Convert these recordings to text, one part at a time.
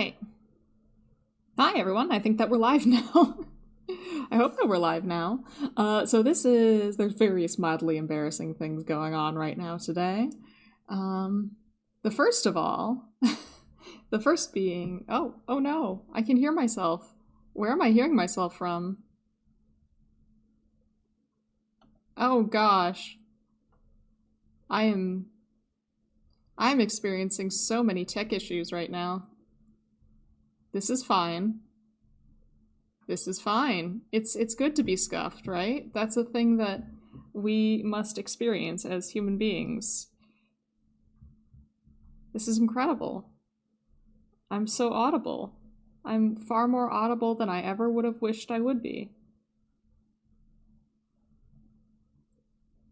right. Hi, everyone. I think that we're live now. I hope that we're live now. There's various mildly embarrassing things going on right now today. The first of all, the first being, oh no, I can hear myself. Where am I hearing myself from? Oh gosh. I'm experiencing so many tech issues right now. This is fine. This is fine. It's good to be scuffed, right? That's a thing that we must experience as human beings. This is incredible. I'm so audible. I'm far more audible than I ever would have wished I would be.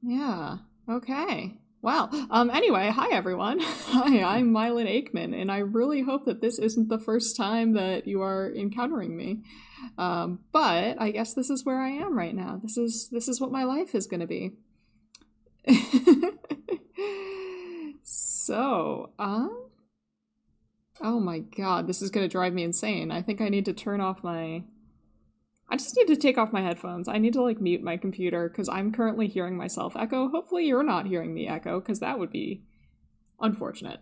Yeah, okay. Wow. Anyway, hi everyone. Hi, I'm Mylan Aikman, and I really hope that this isn't the first time that you are encountering me. But I guess this is where I am right now. This is what my life is gonna be. So, oh my god, this is gonna drive me insane. I think I need to turn off my... I just need to take off my headphones. I need to, mute my computer, because I'm currently hearing myself echo. Hopefully you're not hearing me echo, because that would be unfortunate.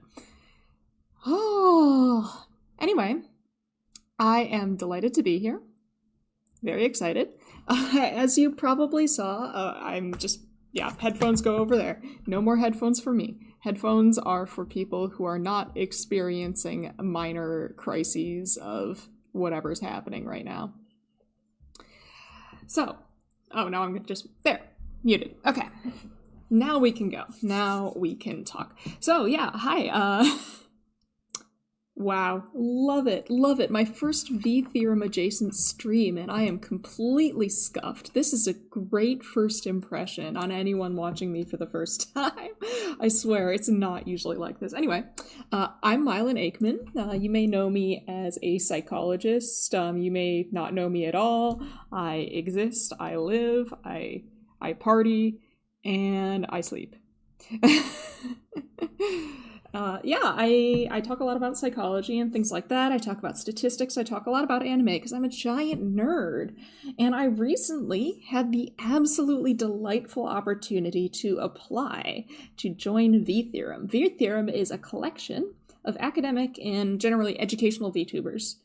Oh, anyway, I am delighted to be here. Very excited. As you probably saw, headphones go over there. No more headphones for me. Headphones are for people who are not experiencing minor crises of whatever's happening right now. So, now I'm just, there, muted. Okay, now we can go. Now we can talk. So yeah, hi, wow, love it. My first VTheorem adjacent stream, and I am completely scuffed. This is a great first impression on anyone watching me for the first time. I swear, it's not usually like this. Anyway, I'm Mylan Aikman. You may know me as a psychologist. You may not know me at all. I exist, I live, I party, and I sleep. I talk a lot about psychology and things like that. I talk about statistics. I talk a lot about anime because I'm a giant nerd. And I recently had the absolutely delightful opportunity to apply to join VTheorem. VTheorem is a collection of academic and generally educational VTubers.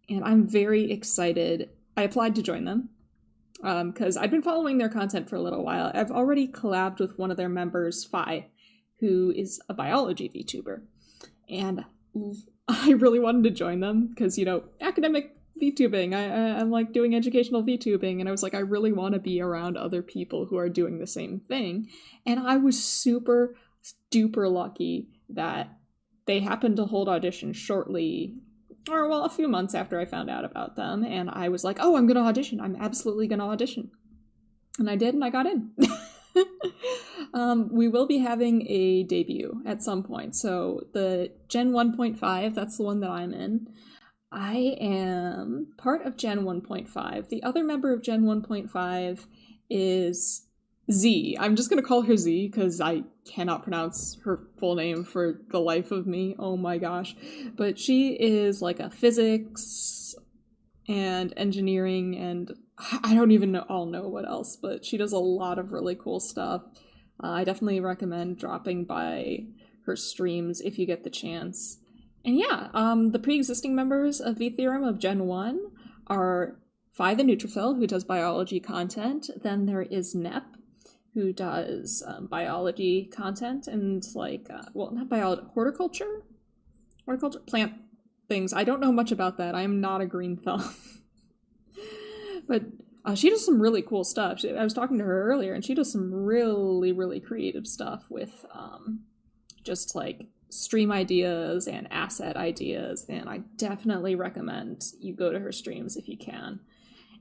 And I'm very excited. I applied to join them because I've been following their content for a little while. I've already collabed with one of their members, Phi, who is a biology VTuber. And I really wanted to join them because, academic VTubing, I'm like doing educational VTubing, and I was like, I really want to be around other people who are doing the same thing. And I was super duper lucky that they happened to hold auditions shortly, a few months after I found out about them, and I was like, oh, I'm gonna audition. I'm absolutely gonna audition. And I did, and I got in. We will be having a debut at some point. So the Gen 1.5, that's the one that I'm in. I am part of Gen 1.5. The other member of Gen 1.5 is Z. I'm just going to call her Z because I cannot pronounce her full name for the life of me. Oh my gosh. But she is like a physics and engineering, and I don't even know what else, but she does a lot of really cool stuff. I definitely recommend dropping by her streams if you get the chance. And yeah, the pre-existing members of VTheorem of Gen 1 are Phi the Neutrophil, who does biology content. Then there is Nep, who does biology content and not biology, horticulture, plant things. I don't know much about that. I am not a green thumb. But she does some really cool stuff. I was talking to her earlier, and she does some really, really creative stuff with just stream ideas and asset ideas, and I definitely recommend you go to her streams if you can.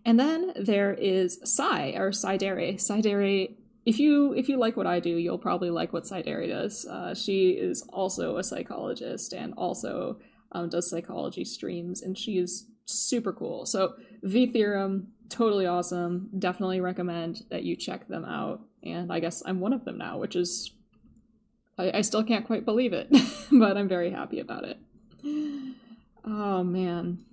And then there is Sai, or Saidere. Saidere, if you like what I do, you'll probably like what Saidere does. She is also a psychologist and also does psychology streams, and she is super cool. So VTheorem, totally awesome. Definitely recommend that you check them out. And I guess I'm one of them now, which is, I still can't quite believe it, but I'm very happy about it. Oh, man.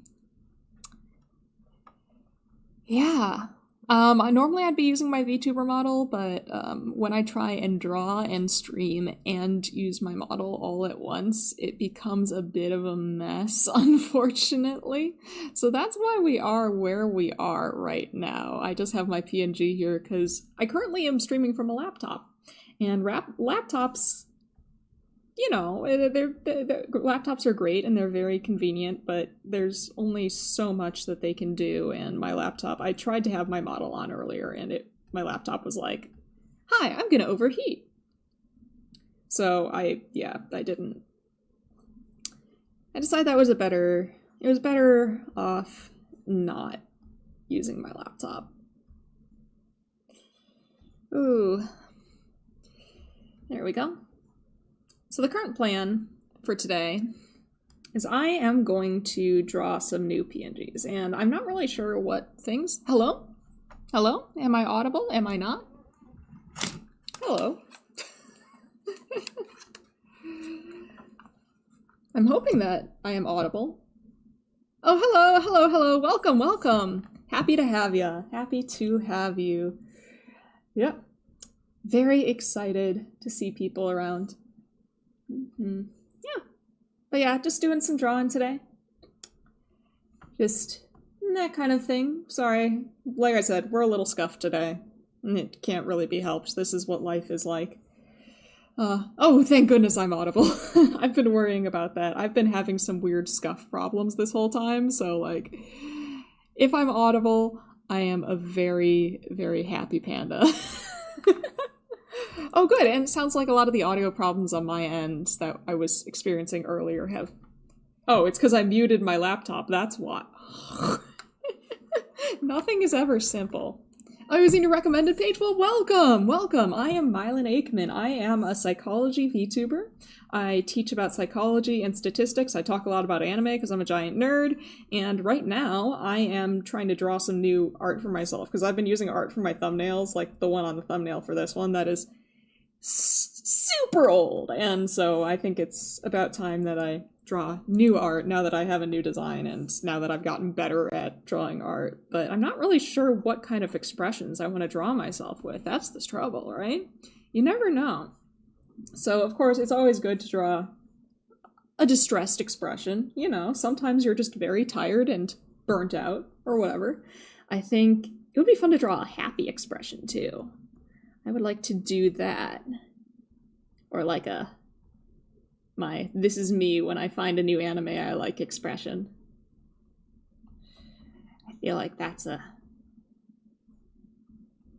Yeah. Normally I'd be using my VTuber model, but when I try and draw and stream and use my model all at once, it becomes a bit of a mess, unfortunately. So that's why we are where we are right now. I just have my PNG here because I currently am streaming from a laptop. And laptops, you know, laptops are great and they're very convenient, but there's only so much that they can do. And my laptop, I tried to have my model on earlier, and my laptop was like, "Hi, I'm gonna overheat." So I didn't. I decided it was better off not using my laptop. Ooh, there we go. So the current plan for today is I am going to draw some new PNGs, and I'm not really sure what things... Hello? Hello? Am I audible? Am I not? Hello. I'm hoping that I am audible. Oh, hello, hello, hello. Welcome, welcome. Happy to have you. Happy to have you. Yep. Very excited to see people around. Mm-hmm. Yeah. But yeah, just doing some drawing today. Just that kind of thing. Sorry. Like I said, we're a little scuffed today. It can't really be helped. This is what life is like. Oh, thank goodness I'm audible. I've been worrying about that. I've been having some weird scuff problems this whole time, so like, if I'm audible, I am a very, very happy panda. Oh, good. And it sounds like a lot of the audio problems on my end that I was experiencing earlier have... Oh, it's because I muted my laptop. That's why. Nothing is ever simple. I was in your recommended page. Well, welcome! Welcome! I am Mylan Aikman. I am a psychology VTuber. I teach about psychology and statistics. I talk a lot about anime because I'm a giant nerd. And right now, I am trying to draw some new art for myself because I've been using art for my thumbnails, like the one on the thumbnail for this one that is super old. And so I think it's about time that I draw new art now that I have a new design and now that I've gotten better at drawing art. But I'm not really sure what kind of expressions I want to draw myself with. That's the trouble, right? You never know. So, of course, it's always good to draw a distressed expression. You know, sometimes you're just very tired and burnt out or whatever. I think it would be fun to draw a happy expression, too. I would like to do that. Or like my "this is me when I find a new anime I like" expression. I feel like that's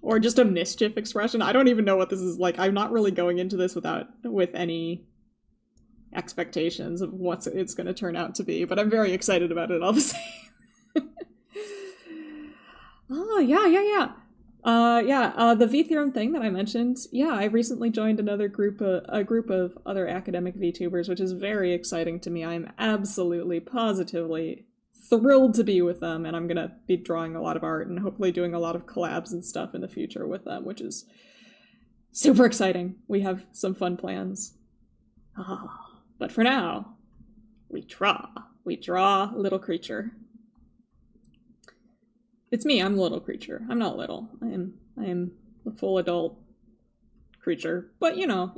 or just a mischief expression. I don't even know what this is like. I'm not really going into this with any expectations of what it's going to turn out to be, but I'm very excited about it all the same. Oh, yeah. The VTheorem thing that I mentioned, yeah, I recently joined a group of other academic VTubers, which is very exciting to me. I'm absolutely, positively thrilled to be with them, and I'm gonna be drawing a lot of art and hopefully doing a lot of collabs and stuff in the future with them, which is super exciting. We have some fun plans. But for now, we draw little creature. It's me, I'm a little creature. I'm not little. I am a full adult creature. But you know,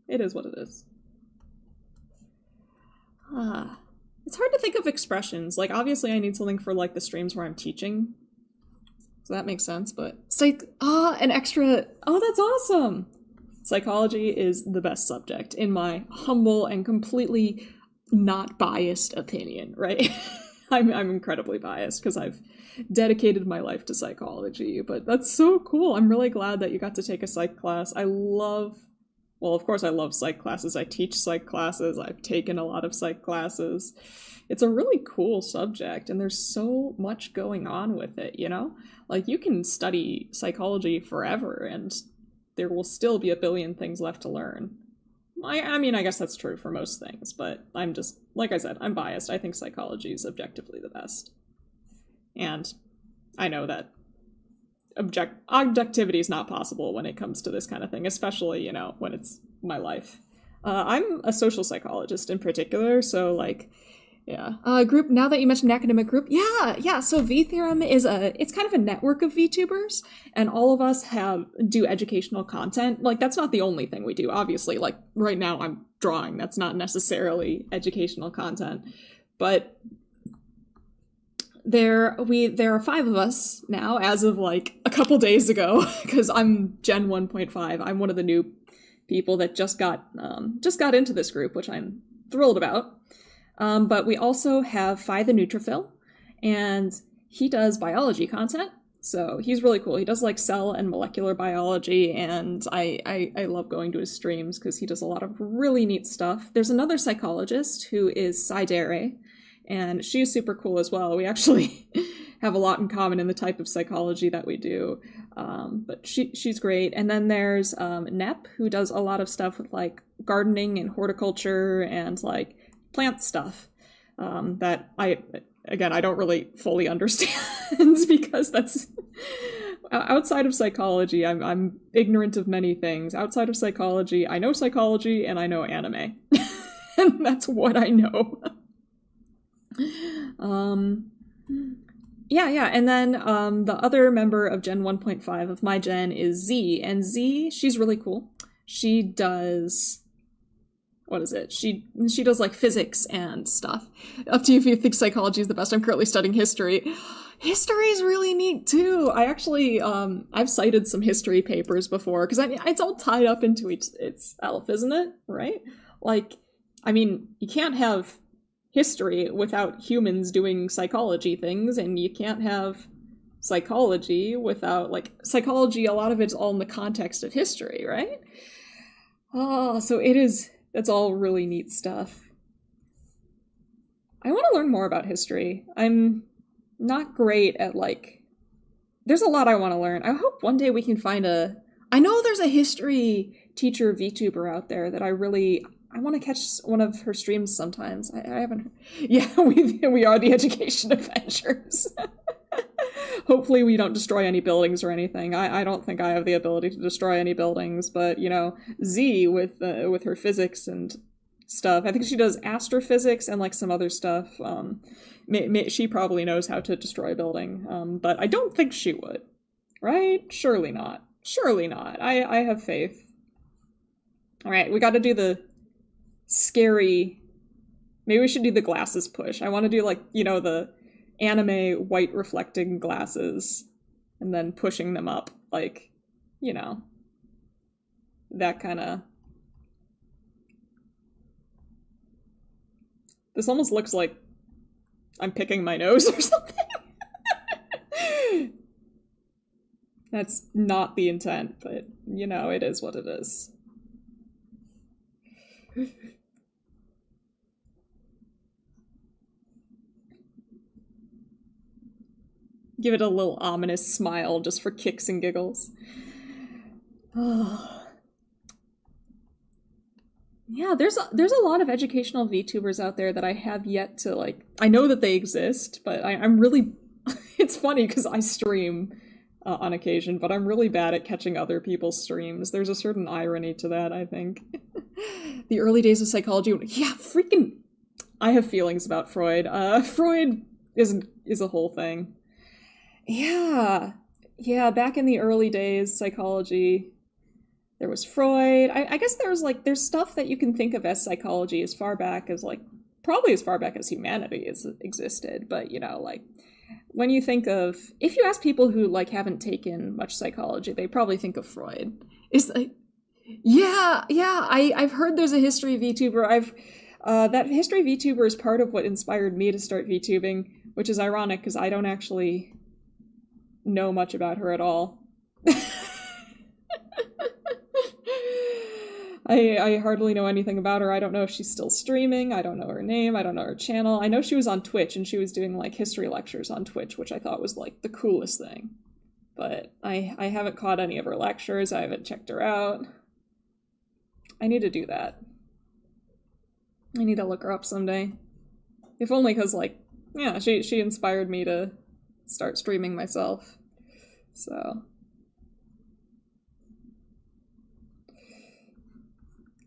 it is what it is. It's hard to think of expressions. Like, obviously I need something for like the streams where I'm teaching. So that makes sense, but an extra... Oh, that's awesome! Psychology is the best subject, in my humble and completely not biased opinion, right? I'm incredibly biased because I've dedicated my life to psychology, but that's so cool. I'm really glad that you got to take a psych class. Of course I love psych classes. I teach psych classes. I've taken a lot of psych classes. It's a really cool subject, and there's so much going on with it, you know? Like, you can study psychology forever, and there will still be a billion things left to learn. I mean, I guess that's true for most things, but I'm just, like I said, I'm biased. I think psychology is objectively the best. And I know that objectivity is not possible when it comes to this kind of thing, especially, when it's my life. I'm a social psychologist in particular, so, like, Yeah. Group, now that you mentioned academic group, yeah. So VTheorem it's kind of a network of VTubers, and all of us do educational content. Like, that's not the only thing we do, obviously. Like, right now I'm drawing. That's not necessarily educational content. But there are 5 of us now, as of like a couple days ago, because I'm Gen 1.5. I'm one of the new people that just got into this group, which I'm thrilled about. But we also have Phi the Neutrophil, and he does biology content, so he's really cool. He does like cell and molecular biology, and I love going to his streams because he does a lot of really neat stuff. There's another psychologist who is Psy, and she's super cool as well. We actually have a lot in common in the type of psychology that we do, but she's great. And then there's Nep, who does a lot of stuff with like gardening and horticulture and like plant stuff that I don't really fully understand because that's outside of psychology. I'm ignorant of many things. Outside of psychology, I know psychology and I know anime. And that's what I know. Yeah. And then the other member of Gen 1.5 of my gen is Z. And Z, she's really cool. She does... What is it? She does like physics and stuff. Up to you if you think psychology is the best. I'm currently studying history. History is really neat too. I actually I've cited some history papers before because I mean it's all tied up into itself, isn't it? Right? Like, I mean, you can't have history without humans doing psychology things, and you can't have psychology without like psychology. A lot of it's all in the context of history, right? Oh, so it is. That's all really neat stuff. I want to learn more about history. I'm not great at, like... There's a lot I want to learn. I hope one day we can find I know there's a history teacher VTuber out there that I want to catch one of her streams sometimes. I haven't... Yeah, we are the Education Avengers. Hopefully we don't destroy any buildings or anything. I don't think I have the ability to destroy any buildings, but, you know, Z with her physics and stuff. I think she does astrophysics and, like, some other stuff. She probably knows how to destroy a building, but I don't think she would. Right? Surely not. Surely not. I have faith. Alright, we gotta do the scary... Maybe we should do the glasses push. I want to do, like, you know, the anime white reflecting glasses and then pushing them up, like, you know, that kind of... This almost looks like I'm picking my nose or something. That's not the intent, but, you know, it is what it is. Give it a little ominous smile just for kicks and giggles. Oh. Yeah, there's a lot of educational VTubers out there that I have yet to, like... I know that they exist, but I'm really... It's funny because I stream on occasion, but I'm really bad at catching other people's streams. There's a certain irony to that, I think. The early days of psychology... Yeah, freaking... I have feelings about Freud. Freud is a whole thing. Yeah, back in the early days, psychology, there was Freud. I guess there's stuff that you can think of as psychology as far back as, like, probably as far back as humanity has existed, but, you know, like, when you think of, if you ask people who, like, haven't taken much psychology, they probably think of Freud. It's like, I've heard there's a history VTuber. That history VTuber is part of what inspired me to start VTubing, which is ironic because I don't actually know much about her at all. I hardly know anything about her. I don't know if she's still streaming. I don't know her name. I don't know her channel. I know she was on Twitch and she was doing, like, history lectures on Twitch, which I thought was, like, the coolest thing. But I haven't caught any of her lectures. I haven't checked her out. I need to do that. I need to look her up someday. If only because, like, yeah, she inspired me to start streaming myself. So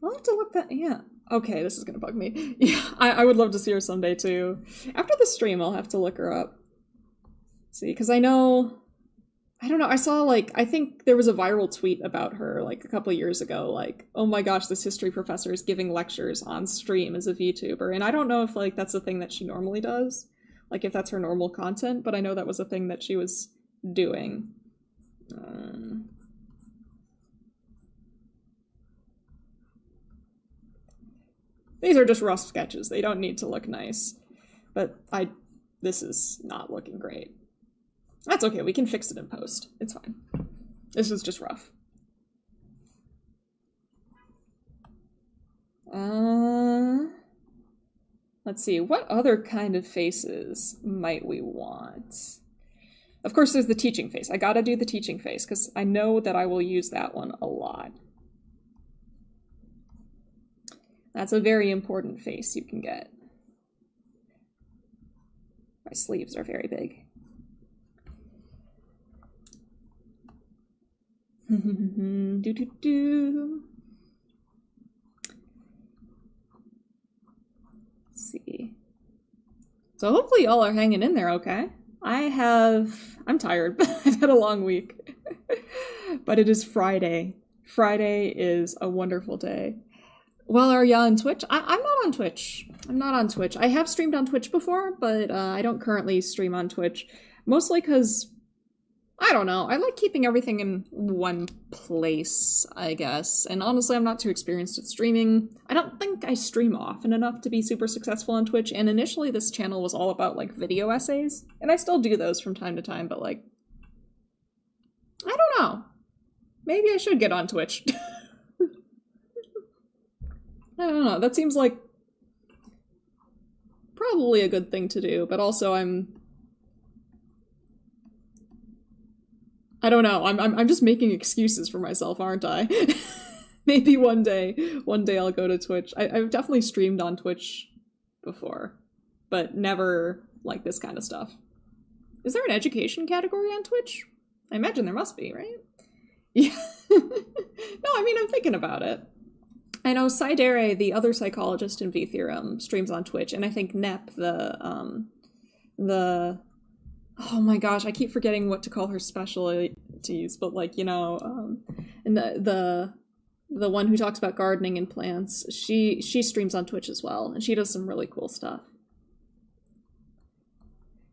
I'll have to look that... Yeah. Okay, this is gonna bug me. Yeah, I would love to see her someday too. After the stream, I'll have to look her up. See, because I don't know, I saw, like, I think there was a viral tweet about her, like, a couple years ago, like, oh my gosh, this history professor is giving lectures on stream as a VTuber, and I don't know if, like, that's a thing that she normally does, like, if that's her normal content, but I know that was a thing that she was doing. These are just rough sketches, they don't need to look nice, but this is not looking great. That's okay, we can fix it in post. It's fine. This is just rough. Let's see, what other kind of faces might we want? Of course, there's the teaching face. I gotta do the teaching face, because I know that I will use that one a lot. That's a very important face you can get. My sleeves are very big. Let's see. So hopefully y'all are hanging in there okay. I'm tired. I've had a long week. But it is Friday. Friday is a wonderful day. Well, are y'all on Twitch? I'm not on Twitch. I'm not on Twitch. I have streamed on Twitch before, but I don't currently stream on Twitch. Mostly because, I don't know, I like keeping everything in one place, I guess. And honestly, I'm not too experienced at streaming. I don't think I stream often enough to be super successful on Twitch, and initially this channel was all about, like, video essays. And I still do those from time to time, but, like, I don't know. Maybe I should get on Twitch. I don't know, that seems like probably a good thing to do, but also I don't know, I'm just making excuses for myself, aren't I? Maybe one day I'll go to Twitch. I've definitely streamed on Twitch before, but never like this kind of stuff. Is there an education category on Twitch? I imagine there must be, right? Yeah. No, I mean, I'm thinking about it. I know Sidere, the other psychologist in VTheorem, streams on Twitch, and I think Nep, oh my gosh, I keep forgetting what to call her specialties, but, like, you know, and the one who talks about gardening and plants, she streams on Twitch as well, and she does some really cool stuff.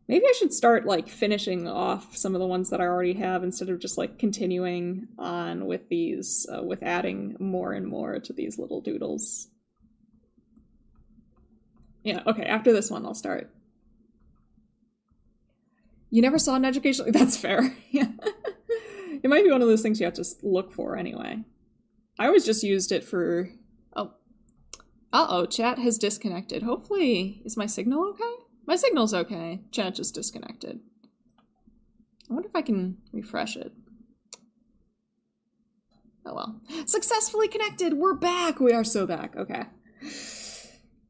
Maybe I should start, like, finishing off some of the ones that I already have instead of just, like, continuing on with these, with adding more and more to these little doodles. Yeah, okay, after this one I'll start. You never saw an educational... That's fair. Yeah. It might be one of those things you have to look for anyway. I always just used it for... Oh. Uh-oh, chat has disconnected. Hopefully... Is my signal okay? My signal's okay. Chat just disconnected. I wonder if I can refresh it. Oh well. Successfully connected! We're back! We are so back. Okay.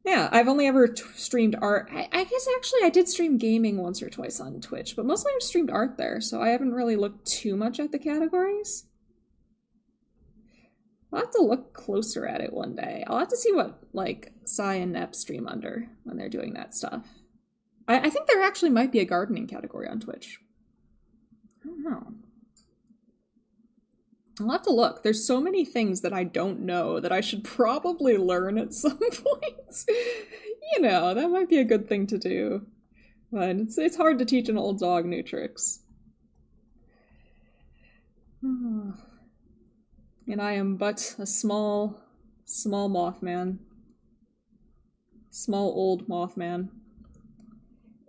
Yeah, I've only ever streamed art. I guess actually I did stream gaming once or twice on Twitch, but mostly I've streamed art there, so I haven't really looked too much at the categories. I'll have to look closer at it one day. I'll have to see what, like, Psy and Nep stream under when they're doing that stuff. I think there actually might be a gardening category on Twitch. I don't know. I'll have to look. There's so many things that I don't know that I should probably learn at some point. You know, that might be a good thing to do. But it's hard to teach an old dog new tricks. And I am but a small Mothman. Small old Mothman.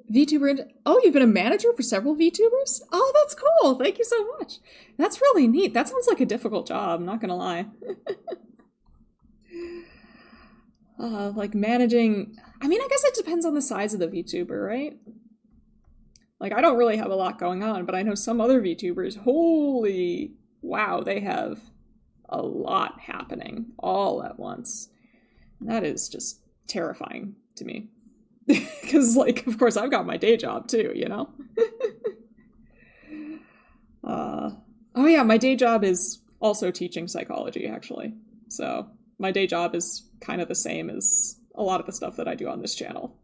VTuber, oh, you've been a manager for several VTubers? Oh, that's cool. Thank you so much. That's really neat. That sounds like a difficult job, I'm not gonna lie. Like managing, I mean, I guess it depends on the size of the VTuber, right? Like, I don't really have a lot going on, but I know some other VTubers, holy wow, they have a lot happening all at once. That is just terrifying to me. Because, like, of course, I've got my day job, too, you know? Oh yeah, my day job is also teaching psychology, actually. So, my day job is kind of the same as a lot of the stuff that I do on this channel.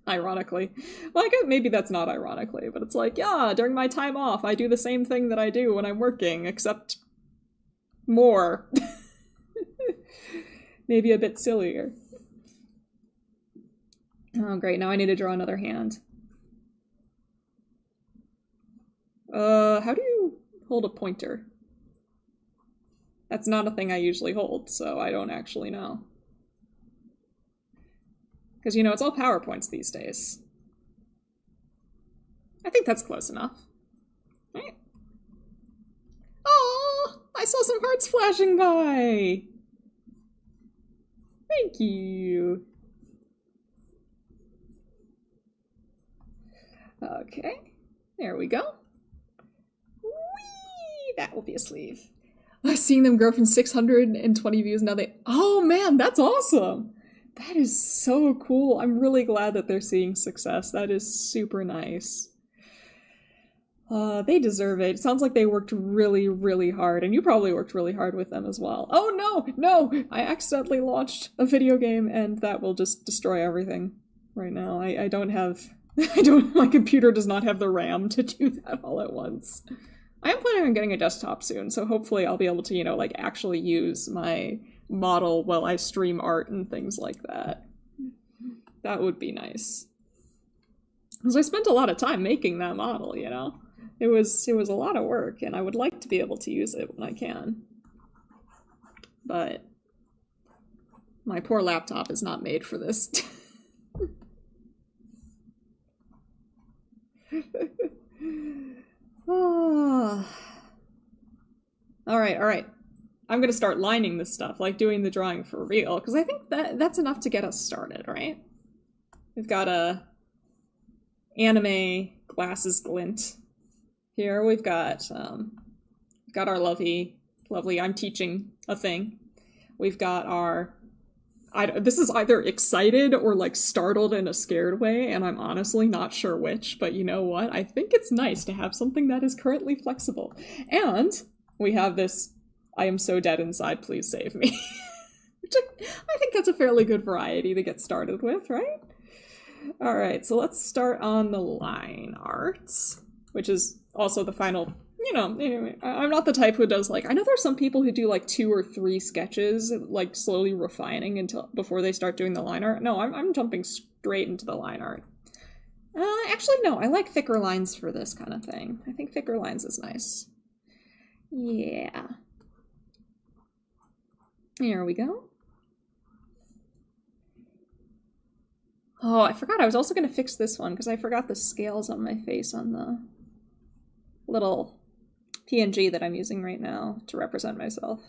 Ironically. Well, I guess maybe that's not ironically, but it's like, yeah, during my time off, I do the same thing that I do when I'm working, except more. Maybe a bit sillier. Oh, great. Now I need to draw another hand. How do you hold a pointer? That's not a thing I usually hold, so I don't actually know. Because, you know, it's all PowerPoints these days. I think that's close enough. Right? Oh, I saw some hearts flashing by! Thank you. Okay, there we go. Whee! That will be a sleeve. Seeing them grow from 620 views, now they... Oh man, that's awesome! That is so cool. I'm really glad that they're seeing success. That is super nice. They deserve it. It sounds like they worked really, really hard, and you probably worked really hard with them as well. Oh no, no! I accidentally launched a video game, and that will just destroy everything right now. I don't have... my computer does not have the RAM to do that all at once. I am planning on getting a desktop soon, so hopefully I'll be able to, you know, like, actually use my model while I stream art and things like that. That would be nice. Because I spent a lot of time making that model, you know? It was a lot of work, and I would like to be able to use it when I can. But my poor laptop is not made for this. Oh. All right. I'm gonna start lining this stuff, like doing the drawing for real, because I think that's enough to get us started, right? We've got a anime glasses glint here. We've got our lovely I'm teaching a thing. We've got our this is either excited or like startled in a scared way, and I'm honestly not sure which, but you know what? I think it's nice to have something that is currently flexible. And we have this, I am so dead inside, please save me. Which I think that's a fairly good variety to get started with, right? All right, so let's start on the line arts, which is also the final, you know, anyway, I'm not the type who does like, I know there's some people who do like 2 or 3 sketches, like slowly refining until before they start doing the line art. No, I'm jumping straight into the line art. Actually, no, I like thicker lines for this kind of thing. I think thicker lines is nice. Yeah. Here we go. Oh, I forgot I was also going to fix this one because I forgot the scales on my face on the little PNG that I'm using right now to represent myself.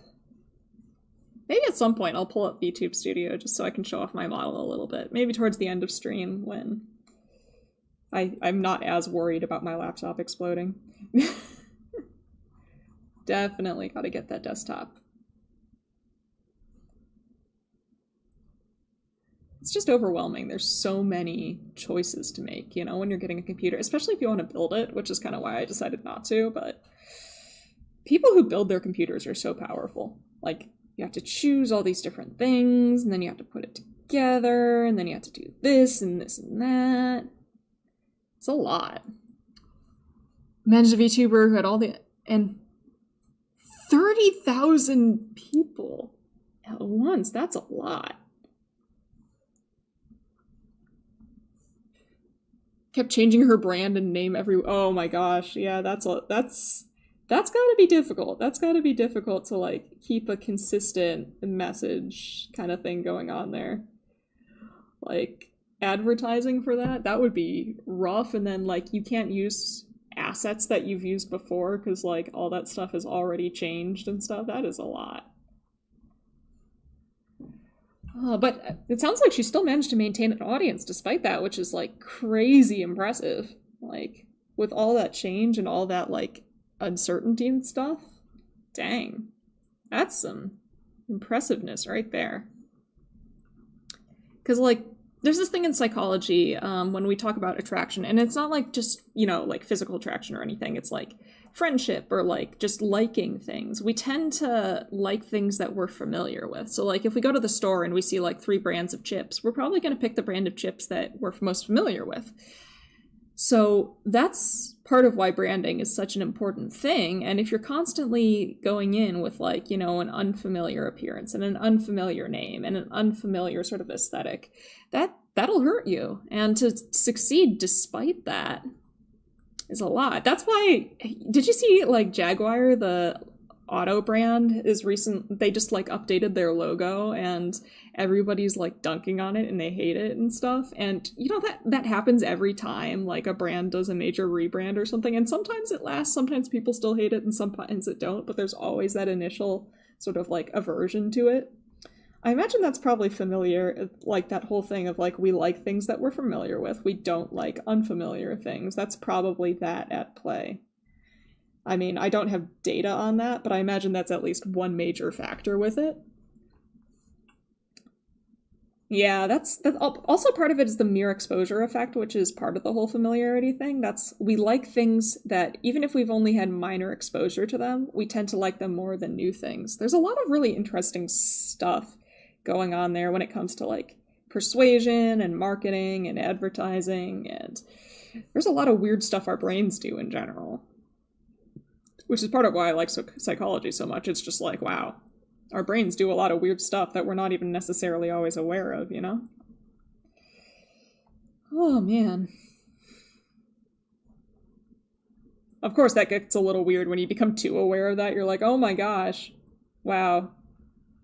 Maybe at some point I'll pull up VTube Studio just so I can show off my model a little bit. Maybe towards the end of stream when I'm not as worried about my laptop exploding. Definitely gotta get that desktop. It's just overwhelming. There's so many choices to make, you know, when you're getting a computer, especially if you want to build it, which is kind of why I decided not to, but people who build their computers are so powerful. Like, you have to choose all these different things, and then you have to put it together, and then you have to do this and this and that. It's a lot. Managed a VTuber who had all the... and 30,000 people at once. That's a lot. Kept changing her brand and name every... Oh my gosh, yeah, that's gotta be difficult. That's gotta be difficult to, like, keep a consistent message kind of thing going on there. Like, advertising for that would be rough, and then, like, you can't use assets that you've used before because, like, all that stuff is already changed and stuff. That is a lot. But it sounds like she still managed to maintain an audience despite that, which is, like, crazy impressive. Like, with all that change and all that, like, uncertainty and stuff. Dang. That's some impressiveness right there. Because, like, there's this thing in psychology when we talk about attraction, and it's not like just, like physical attraction or anything. It's like friendship or like just liking things. We tend to like things that we're familiar with. So like if we go to the store and we see like 3 brands of chips, we're probably going to pick the brand of chips that we're most familiar with. So that's part of why branding is such an important thing. And if you're constantly going in with like, an unfamiliar appearance and an unfamiliar name and an unfamiliar sort of aesthetic, that'll hurt you. And to succeed despite that is a lot. That's why, did you see like Jaguar, the auto brand, they just like updated their logo and everybody's like dunking on it and they hate it and stuff. And that happens every time like a brand does a major rebrand or something, and sometimes it lasts, sometimes people still hate it and sometimes it don't, but there's always that initial sort of like aversion to it. I imagine that's probably familiar, like that whole thing of like we like things that we're familiar with, we don't like unfamiliar things. That's probably that at play. I mean, I don't have data on that, but I imagine that's at least one major factor with it. Yeah, that's also part of it is the mere exposure effect, which is part of the whole familiarity thing. We like things that even if we've only had minor exposure to them, we tend to like them more than new things. There's a lot of really interesting stuff going on there when it comes to like persuasion and marketing and advertising, and there's a lot of weird stuff our brains do in general, which is part of why I like psychology so much. It's just like, wow, our brains do a lot of weird stuff that we're not even necessarily always aware of, Oh, man. Of course, that gets a little weird when you become too aware of that. You're like, oh my gosh, wow.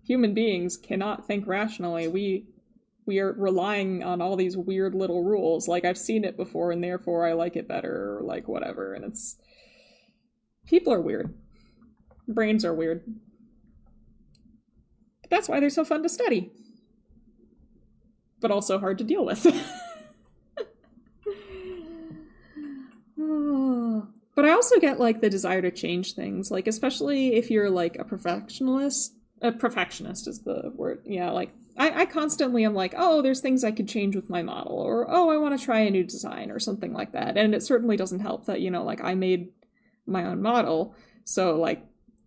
Human beings cannot think rationally. We are relying on all these weird little rules. Like, I've seen it before and therefore I like it better, or like whatever. And people are weird. Brains are weird. But that's why they're so fun to study. But also hard to deal with. But I also get like the desire to change things, like especially if you're like a perfectionist. A perfectionist is the word. Yeah, like I constantly am like, oh, there's things I could change with my model, or oh, I want to try a new design or something like that. And it certainly doesn't help that, like I made my own model. So like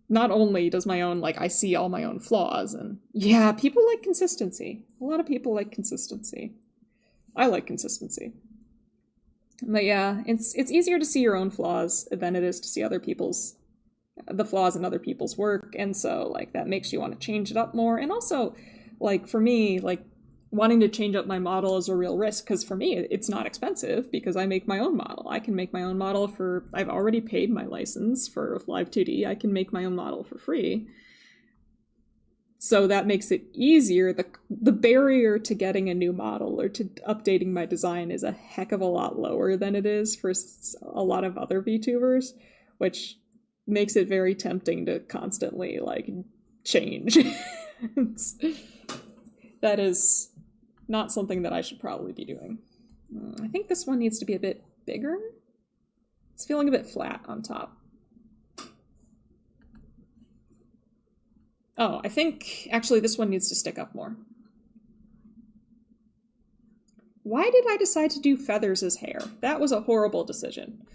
not only does my own, like I see all my own flaws, and yeah, people like consistency. A lot of people like consistency. I like consistency. But yeah, it's easier to see your own flaws than it is to see the flaws in other people's work, and so like that makes you want to change it up more. And also like for me, like wanting to change up my model is a real risk, because for me it's not expensive because I make my own model. I can make my own model I've already paid my license for Live 2D. I can make my own model for free, so that makes it easier. The barrier to getting a new model or to updating my design is a heck of a lot lower than it is for a lot of other VTubers, which makes it very tempting to constantly like change. That is not something that I should probably be doing. I think this one needs to be a bit bigger. It's feeling a bit flat on top. Oh, I think actually this one needs to stick up more. Why did I decide to do feathers as hair? That was a horrible decision.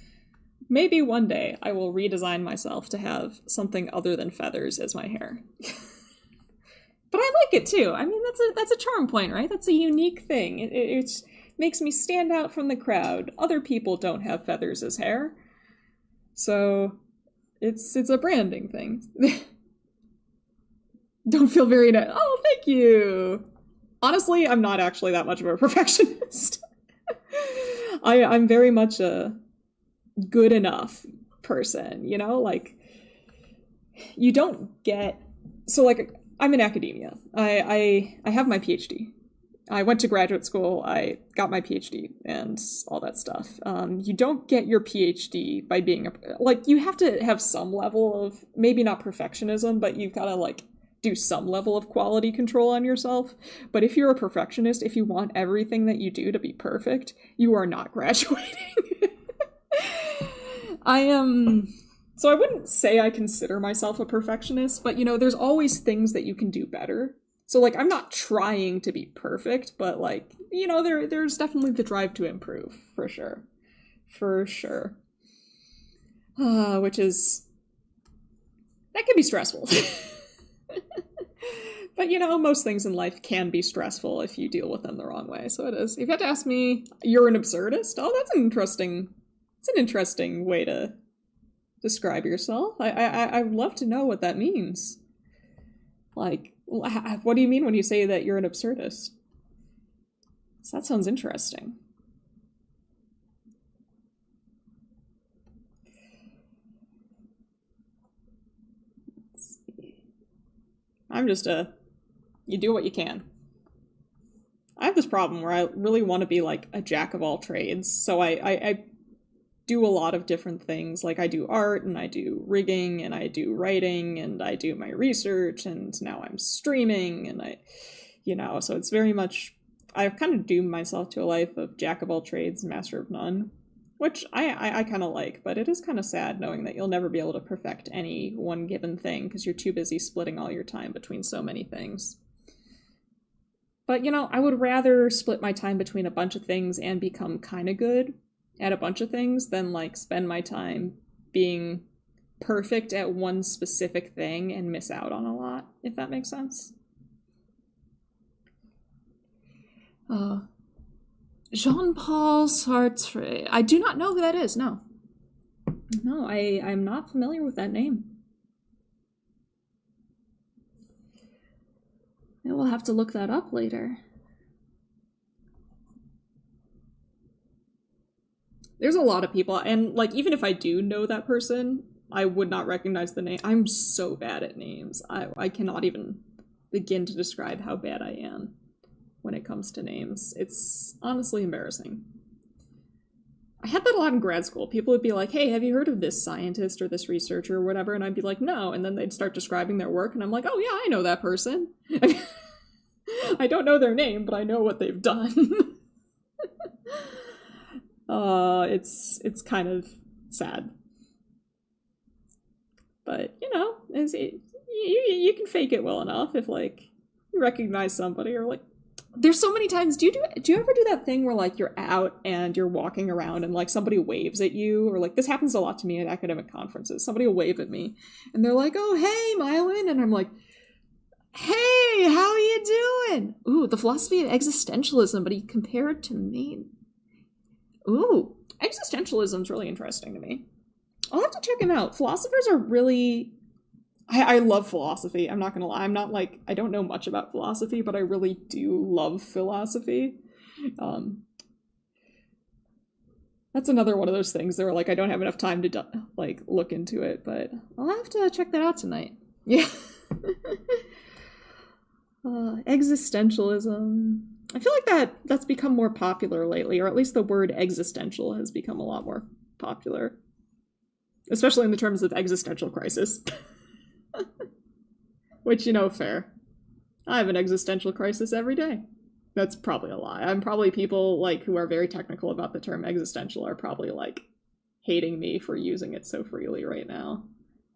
Maybe one day I will redesign myself to have something other than feathers as my hair. But I like it too. I mean, that's a charm point, right? That's a unique thing. It makes me stand out from the crowd. Other people don't have feathers as hair. So it's a branding thing. Don't feel very nice. Oh, thank you. Honestly, I'm not actually that much of a perfectionist. I'm very much a good enough person, like you don't get, so like I'm in academia. I have my PhD. I went to graduate school, I got my PhD and all that stuff. You don't get your PhD by being you have to have some level of, maybe not perfectionism, but you've got to like do some level of quality control on yourself. But if you're a perfectionist, if you want everything that you do to be perfect, you are not graduating. So I wouldn't say I consider myself a perfectionist, but there's always things that you can do better. So, like, I'm not trying to be perfect, but, like, you know, there's definitely the drive to improve, for sure. For sure. Which is... that can be stressful. But, you know, most things in life can be stressful if you deal with them the wrong way, so it is. If you had to ask me, you're an absurdist? Oh, that's an interesting way to describe yourself. I'd love to know what that means. Like, what do you mean when you say that you're an absurdist? So that sounds interesting. Let's see. I'm just you do what you can. I have this problem where I really want to be like a jack of all trades, so I do a lot of different things. Like, I do art, and I do rigging, and I do writing, and I do my research, and now I'm streaming, and you know, so it's very much, I've kind of doomed myself to a life of jack of all trades, master of none, which I kind of like, but it is kind of sad knowing that you'll never be able to perfect any one given thing because you're too busy splitting all your time between so many things. But, you know, I would rather split my time between a bunch of things and become kind of good at a bunch of things than, like, spend my time being perfect at one specific thing and miss out on a lot, if that makes sense. Jean-Paul Sartre. I do not know who that is, no. No, I'm not familiar with that name. I will have to look that up later. There's a lot of people, and, like, even if I do know that person, I would not recognize the name. I'm so bad at names. I cannot even begin to describe how bad I am when it comes to names. It's honestly embarrassing. I had that a lot in grad school. People would be like, hey, have you heard of this scientist or this researcher or whatever? And I'd be like, no. And then they'd start describing their work, and I'm like, oh yeah, I know that person. I don't know their name, but I know what they've done. It's kind of sad. But, you know, you can fake it well enough if, like, you recognize somebody, or, like, there's so many times, do you ever do that thing where, like, you're out and you're walking around and, like, somebody waves at you, or, like, this happens a lot to me at academic conferences. Somebody will wave at me and they're like, oh, hey, Mylon, and I'm like, hey, how are you doing? Ooh, the philosophy of existentialism, but he compared to me. Ooh, existentialism's really interesting to me. I'll have to check him out. Philosophers are really... I love philosophy, I'm not gonna lie. I'm not, like, I don't know much about philosophy, but I really do love philosophy. That's another one of those things that are, like, I don't have enough time to, like, look into it, but I'll have to check that out tonight. Yeah. Existentialism. I feel like that's become more popular lately, or at least the word existential has become a lot more popular. Especially in the terms of existential crisis. Which, you know, fair. I have an existential crisis every day. That's probably a lie. I'm probably people, like, who are very technical about the term existential are probably, like, hating me for using it so freely right now.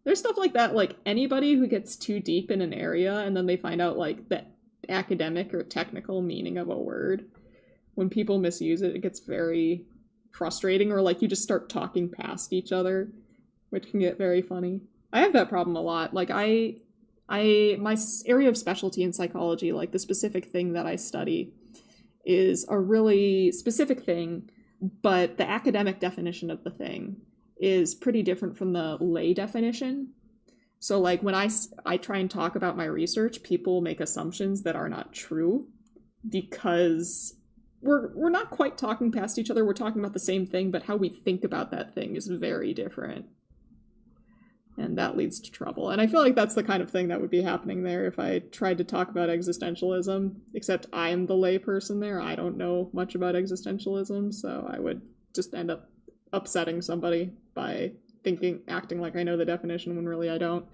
There's stuff like that, like, anybody who gets too deep in an area and then they find out, like, the academic or technical meaning of a word, when people misuse it, it gets very frustrating, or, like, you just start talking past each other, which can get very funny. I have that problem a lot. Like, my area of specialty in psychology, like, the specific thing that I study is a really specific thing, but the academic definition of the thing is pretty different from the lay definition. So, like, when I try and talk about my research, people make assumptions that are not true because we're not quite talking past each other. We're talking about the same thing, but how we think about that thing is very different. And that leads to trouble. And I feel like that's the kind of thing that would be happening there if I tried to talk about existentialism, except I'm the lay person there. I don't know much about existentialism, so I would just end up upsetting somebody by acting like I know the definition when really I don't.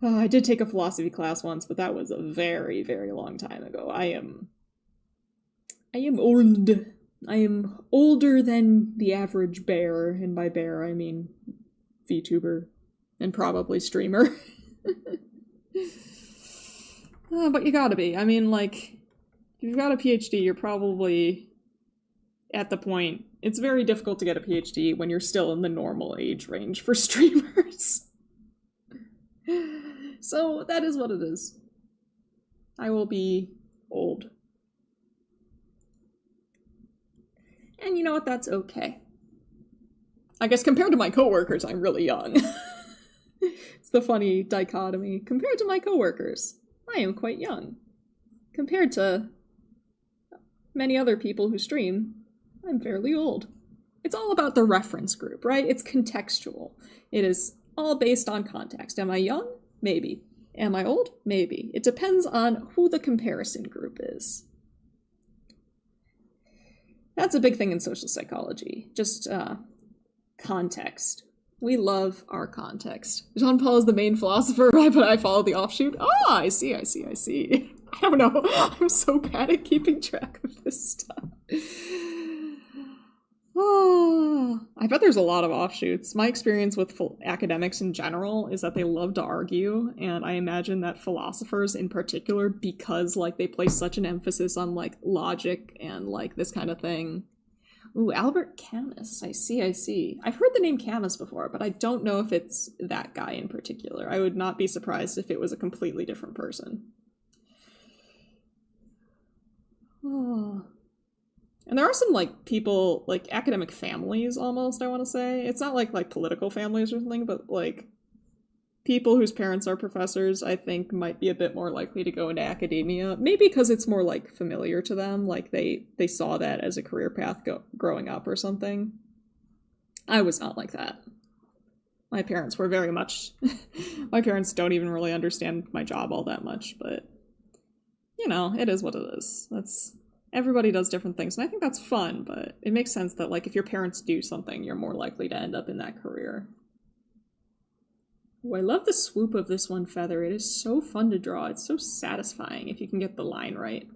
I did take a philosophy class once, but that was a very, very long time ago. I am old. I am older than the average bear, and by bear I mean VTuber, and probably streamer. But you gotta be. I mean, like, if you've got a PhD, you're probably at the point. It's very difficult to get a PhD when you're still in the normal age range for streamers. So that is what it is. I will be old. And you know what? That's okay. I guess compared to my coworkers, I'm really young. It's the funny dichotomy. Compared to my coworkers, I am quite young. Compared to many other people who stream, I'm fairly old. It's all about the reference group, right? It's contextual. It is all based on context. Am I young? Maybe. Am I old? Maybe. It depends on who the comparison group is. That's a big thing in social psychology. Just context. We love our context. Jean-Paul is the main philosopher, but I follow the offshoot. Oh, I see. I don't know. I'm so bad at keeping track of this stuff. Oh, I bet there's a lot of offshoots. My experience with academics in general is that they love to argue, and I imagine that philosophers in particular, because like they place such an emphasis on like logic and like this kind of thing. Ooh, Albert Camus. I see. I've heard the name Camus before, but I don't know if it's that guy in particular. I would not be surprised if it was a completely different person. Oh. And there are some, like, people, like, academic families, almost, I want to say. It's not, like political families or something, but, like, people whose parents are professors, I think, might be a bit more likely to go into academia. Maybe because it's more, like, familiar to them. Like, they saw that as a career path growing up or something. I was not like that. My parents were very much... My parents don't even really understand my job all that much, but... You know, it is what it is. Everybody does different things, and I think that's fun, but it makes sense that, like, if your parents do something, you're more likely to end up in that career. Ooh, I love the swoop of this one feather. It is so fun to draw. It's so satisfying if you can get the line right.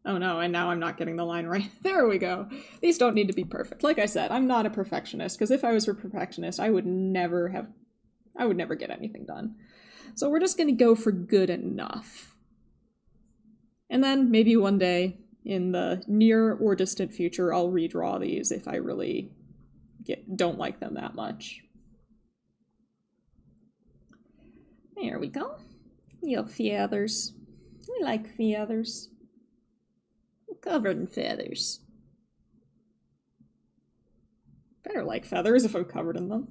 Oh no, and now I'm not getting the line right. There we go. These don't need to be perfect. Like I said, I'm not a perfectionist, because if I was a perfectionist, I would never get anything done. So we're just gonna go for good enough. And then maybe one day, in the near or distant future, I'll redraw these if I really don't like them that much. There we go. Your feathers. We like feathers. We're covered in feathers. Better like feathers if I'm covered in them.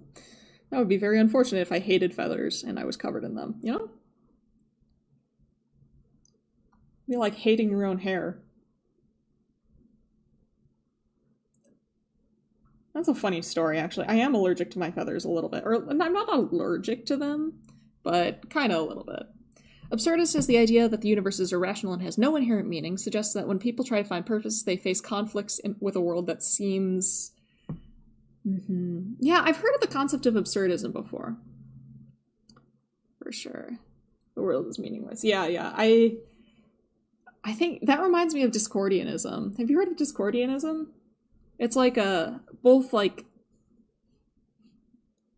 That would be very unfortunate if I hated feathers and I was covered in them, you know? It'd be like hating your own hair. That's a funny story, actually. I am allergic to my feathers a little bit. Or, I'm not allergic to them, but kind of a little bit. Absurdist is the idea that the universe is irrational and has no inherent meaning, suggests that when people try to find purpose, they face conflicts with a world that seems... Yeah, I've heard of the concept of absurdism before. For sure. The world is meaningless. Yeah. I think that reminds me of Discordianism. Have you heard of Discordianism? It's like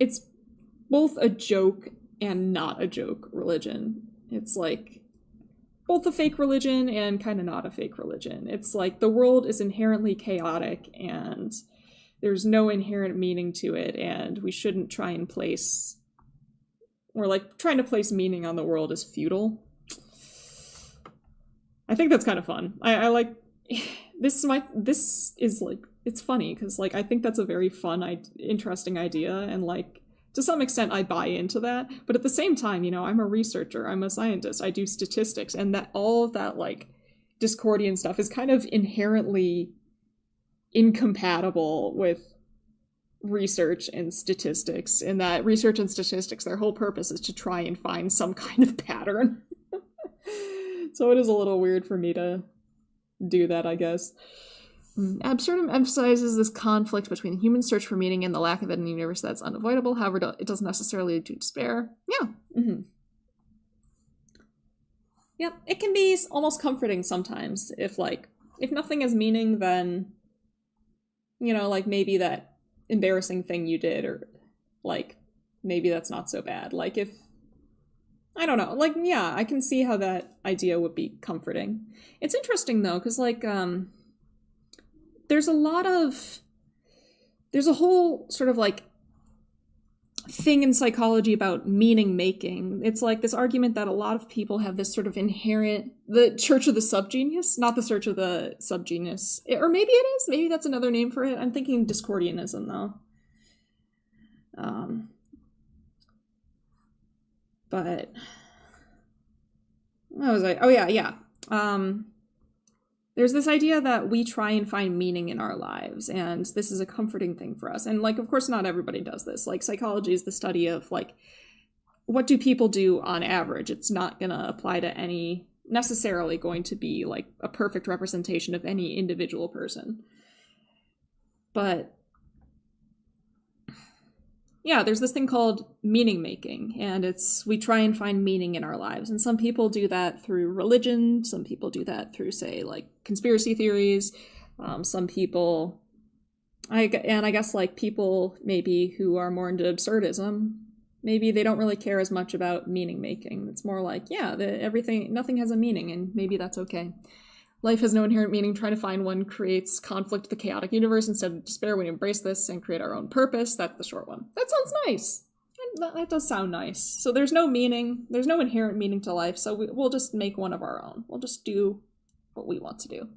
it's both a joke and not a joke religion. It's like both a fake religion and kind of not a fake religion. It's like the world is inherently chaotic and there's no inherent meaning to it, and we shouldn't try and place... Or like trying to place meaning on the world is futile. I think that's kind of fun. I like... This is like... It's funny, because, like, I think that's a very fun, interesting idea, and, like, to some extent I buy into that, but at the same time, you know, I'm a researcher, I'm a scientist, I do statistics, and that all of that, like, Discordian stuff is kind of inherently incompatible with research and statistics, in that research and statistics, their whole purpose is to try and find some kind of pattern. So it is a little weird for me to do that, I guess. Absurdum emphasizes this conflict between the human search for meaning and the lack of it in a universe that's unavoidable. However, it doesn't necessarily lead to despair. Yeah. Yep, it can be almost comforting sometimes if nothing has meaning, then, you know, like, maybe that embarrassing thing you did, or, like, maybe that's not so bad. Like, if... I don't know. Like, yeah, I can see how that idea would be comforting. It's interesting, though, because, like, there's a whole sort of, like, thing in psychology about meaning making. It's like this argument that a lot of people have this sort of inherent, the church of the subgenius, not the search of the subgenius. Or maybe it is. Maybe that's another name for it. I'm thinking Discordianism, though. But what was I? Oh, yeah. There's this idea that we try and find meaning in our lives, and this is a comforting thing for us. And, like, of course, not everybody does this. Like, psychology is the study of, like, what do people do on average? It's not going to apply to any, necessarily going to be, like, a perfect representation of any individual person. But yeah, there's this thing called meaning making, and we try and find meaning in our lives. And some people do that through religion. Some people do that through, say, like, conspiracy theories. Some people, I guess, like, people maybe who are more into absurdism, maybe they don't really care as much about meaning making. It's more like, yeah, nothing has a meaning, and maybe that's okay. Life has no inherent meaning. Trying to find one creates conflict with the chaotic universe. Instead of despair, we embrace this and create our own purpose. That's the short one. That sounds nice. That does sound nice. So there's no meaning. There's no inherent meaning to life, so we'll just make one of our own. We'll just do what we want to do.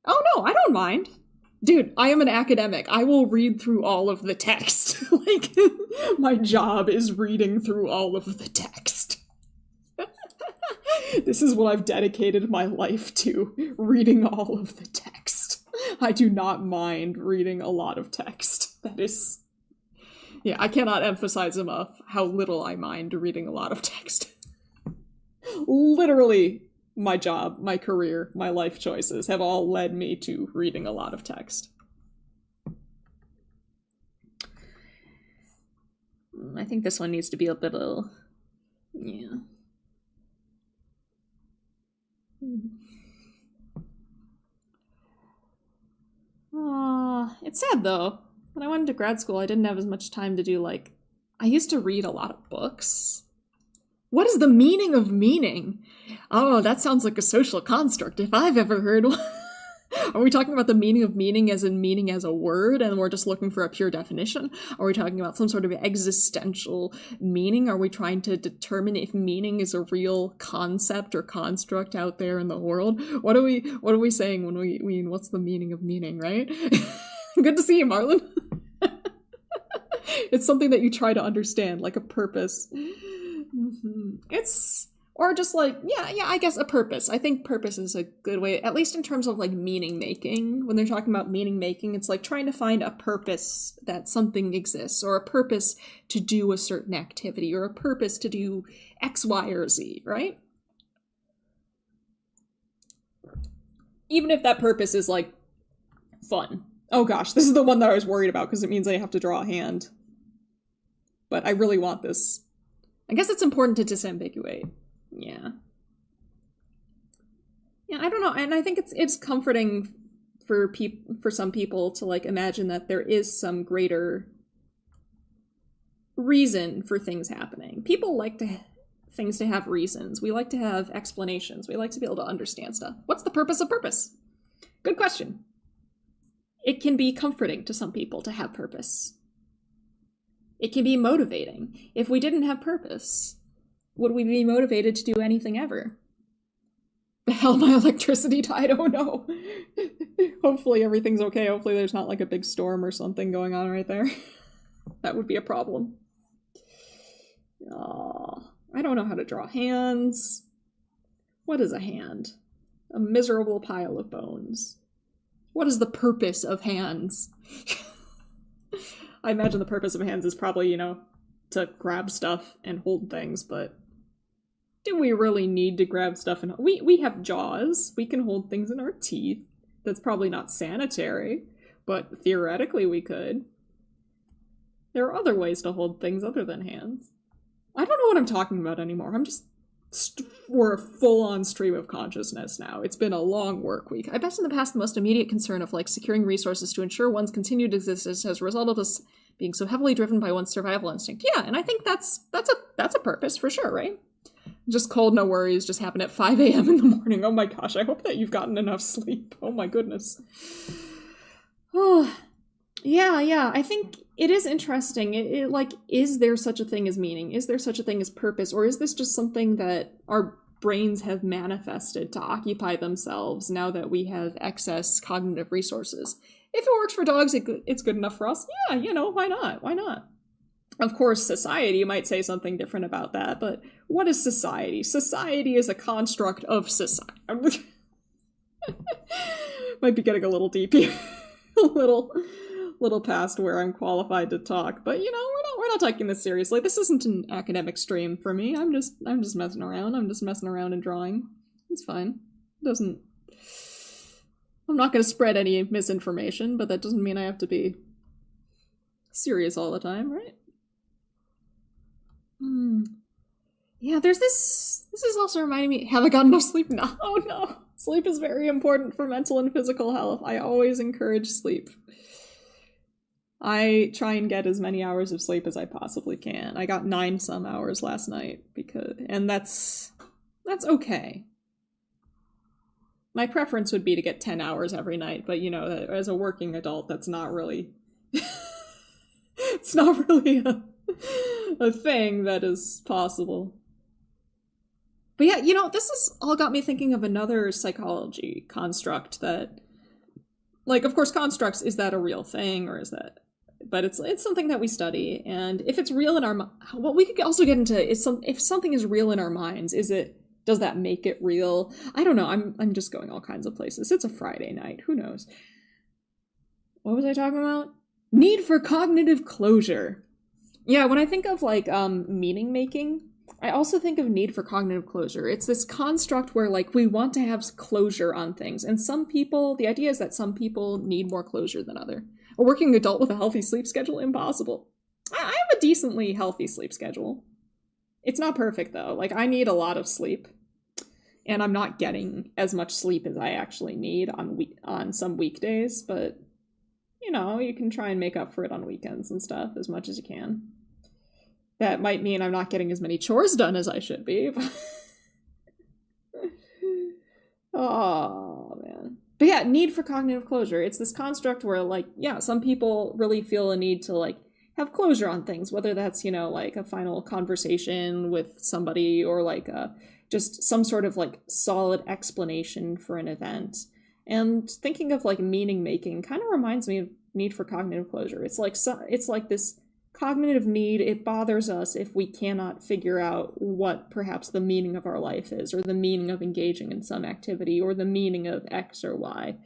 Oh no, I don't mind. Dude, I am an academic. I will read through all of the text. Like, my job is reading through all of the text. This is what I've dedicated my life to, reading all of the text. I do not mind reading a lot of text. That is... Yeah, I cannot emphasize enough how little I mind reading a lot of text. Literally, my job, my career, my life choices have all led me to reading a lot of text. I think this one needs to be a bit of... Yeah. It's sad, though. When I went to grad school, I didn't have as much time to do, like... I used to read a lot of books. What is the meaning of meaning? Oh, that sounds like a social construct, if I've ever heard one. Are we talking about the meaning of meaning as in meaning as a word, and we're just looking for a pure definition? Are we talking about some sort of existential meaning? Are we trying to determine if meaning is a real concept or construct out there in the world? What are we saying when we mean what's the meaning of meaning, right? Good to see you, Marlon. It's something that you try to understand, like a purpose. Or just like, yeah, I guess a purpose. I think purpose is a good way, at least in terms of like meaning making. When they're talking about meaning making, it's like trying to find a purpose that something exists, or a purpose to do a certain activity, or a purpose to do X, Y, or Z, right? Even if that purpose is like fun. Oh gosh, this is the one that I was worried about because it means I have to draw a hand. But I really want this. I guess it's important to disambiguate. Yeah, I don't know, and I think it's comforting for some people to like imagine that there is some greater reason for things happening. People like things to have reasons. We like to have explanations. We like to be able to understand stuff. What's the purpose of purpose? Good question. It can be comforting to some people to have purpose. It can be motivating. If we didn't have purpose, would we be motivated to do anything ever? The hell my electricity died? Oh no. Hopefully everything's okay. Hopefully there's not like a big storm or something going on right there. That would be a problem. I don't know how to draw hands. What is a hand? A miserable pile of bones. What is the purpose of hands? I imagine the purpose of hands is probably, to grab stuff and hold things, but do we really need to grab stuff? And we have jaws. We can hold things in our teeth. That's probably not sanitary, but theoretically we could. There are other ways to hold things other than hands. I don't know what I'm talking about anymore. I'm just... we're a full-on stream of consciousness now. It's been a long work week. I bet in the past the most immediate concern of, like, securing resources to ensure one's continued existence has resulted us being so heavily driven by one's survival instinct. Yeah, and I think that's a purpose for sure, right? Just cold, no worries, just happen at 5 a.m. in the morning. Oh my gosh, I hope that you've gotten enough sleep. Oh my goodness. Oh, yeah, I think it is interesting. It like, is there such a thing as meaning? Is there such a thing as purpose? Or is this just something that our brains have manifested to occupy themselves now that we have excess cognitive resources? If it works for dogs, it's good enough for us. Yeah, why not? Why not? Of course, society might say something different about that, but what is society? Society is a construct of society. Might be getting a little deep here. a little past where I'm qualified to talk, but we're not taking this seriously. This isn't an academic stream for me. I'm just messing around. I'm just messing around and drawing. It's fine. I'm not going to spread any misinformation, but that doesn't mean I have to be serious all the time, right? Yeah, there's this is also reminding me, have I got enough sleep? No, oh no. Sleep is very important for mental and physical health. I always encourage sleep. I try and get as many hours of sleep as I possibly can. I got 9 some hours last night and that's okay. My preference would be to get 10 hours every night, but as a working adult, that's not really it's not really a thing that is possible. But yeah, this has all got me thinking of another psychology construct that, like, of course, constructs, is that a real thing, or is that... But it's something that we study, and if it's real in our... What we could also get into is if something is real in our minds, does that make it real? I don't know, I'm just going all kinds of places. It's a Friday night, who knows? What was I talking about? Need for cognitive closure. Yeah, when I think of, like, meaning making, I also think of need for cognitive closure. It's this construct where, like, we want to have closure on things. And the idea is that some people need more closure than others. A working adult with a healthy sleep schedule? Impossible. I have a decently healthy sleep schedule. It's not perfect, though. Like, I need a lot of sleep. And I'm not getting as much sleep as I actually need on some weekdays. But, you can try and make up for it on weekends and stuff as much as you can. That might mean I'm not getting as many chores done as I should be. Oh, man. But yeah, need for cognitive closure. It's this construct where, like, yeah, some people really feel a need to, like, have closure on things, whether that's, like a final conversation with somebody or, like, just some sort of, like, solid explanation for an event. And thinking of, like, meaning making kind of reminds me of need for cognitive closure. It's like this cognitive need. It bothers us if we cannot figure out what perhaps the meaning of our life is, or the meaning of engaging in some activity, or the meaning of X or Y.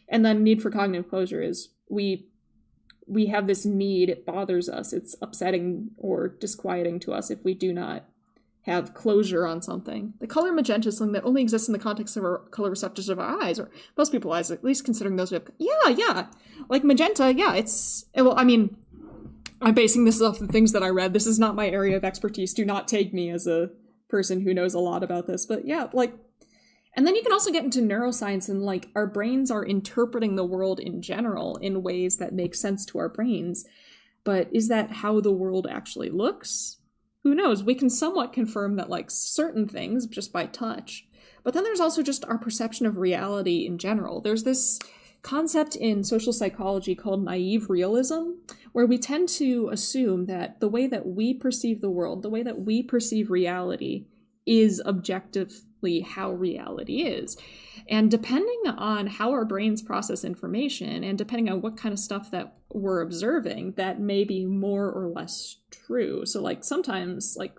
And then need for cognitive closure is we have this need, it bothers us, it's upsetting or disquieting to us if we do not have closure on something. The color magenta is something that only exists in the context of our color receptors of our eyes, or most people's eyes, at least considering those we have. Yeah. Like magenta, yeah, I'm basing this off the things that I read. This is not my area of expertise. Do not take me as a person who knows a lot about this. But yeah, like... And then you can also get into neuroscience, and, like, our brains are interpreting the world in general in ways that make sense to our brains. But is that how the world actually looks? Who knows? We can somewhat confirm that, like, certain things just by touch. But then there's also just our perception of reality in general. There's this concept in social psychology called naive realism, where we tend to assume that the way that we perceive the world, the way that we perceive reality, is objectively how reality is. And depending on how our brains process information, and depending on what kind of stuff that we're observing, that may be more or less true. So, like, sometimes, like,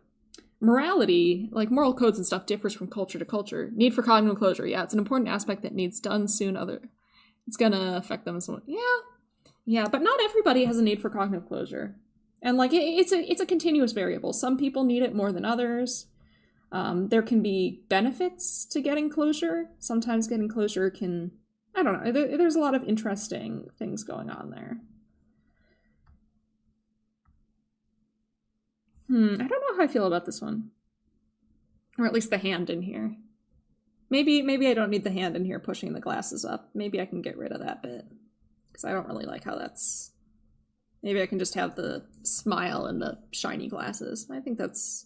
morality, like moral codes and stuff, differs from culture to culture. Need for cognitive closure, yeah, it's an important aspect that needs done soon. It's gonna affect them somewhat. Yeah, but not everybody has a need for cognitive closure. And, like, it's a continuous variable. Some people need it more than others. There can be benefits to getting closure. Sometimes getting closure can... I don't know. There's a lot of interesting things going on there. I don't know how I feel about this one. Or at least the hand in here. Maybe I don't need the hand in here pushing the glasses up. Maybe I can get rid of that bit. Because I don't really like how that's Maybe I can just have the smile and the shiny glasses. I think that's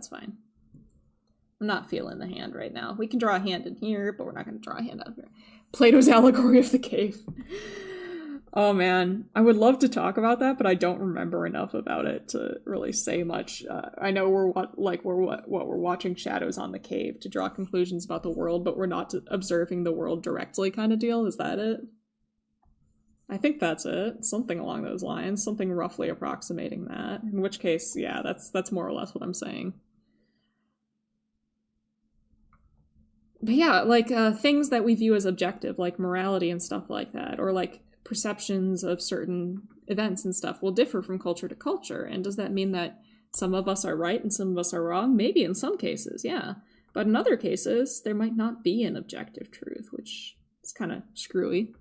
fine. I'm not feeling the hand right now. We can draw a hand in here, but we're not going to draw a hand out here. Plato's allegory of the cave. Oh man, I would love to talk about that, but I don't remember enough about it to really say much. I know we're watching shadows on the cave to draw conclusions about the world, but we're not observing the world directly kind of deal. Is that it? I think that's it. Something along those lines. Something roughly approximating that. In which case, yeah, that's more or less what I'm saying. But yeah, like things that we view as objective, like morality and stuff like that, or like perceptions of certain events and stuff will differ from culture to culture. And does that mean that some of us are right and some of us are wrong? Maybe in some cases, yeah. But in other cases, there might not be an objective truth, which is kind of screwy.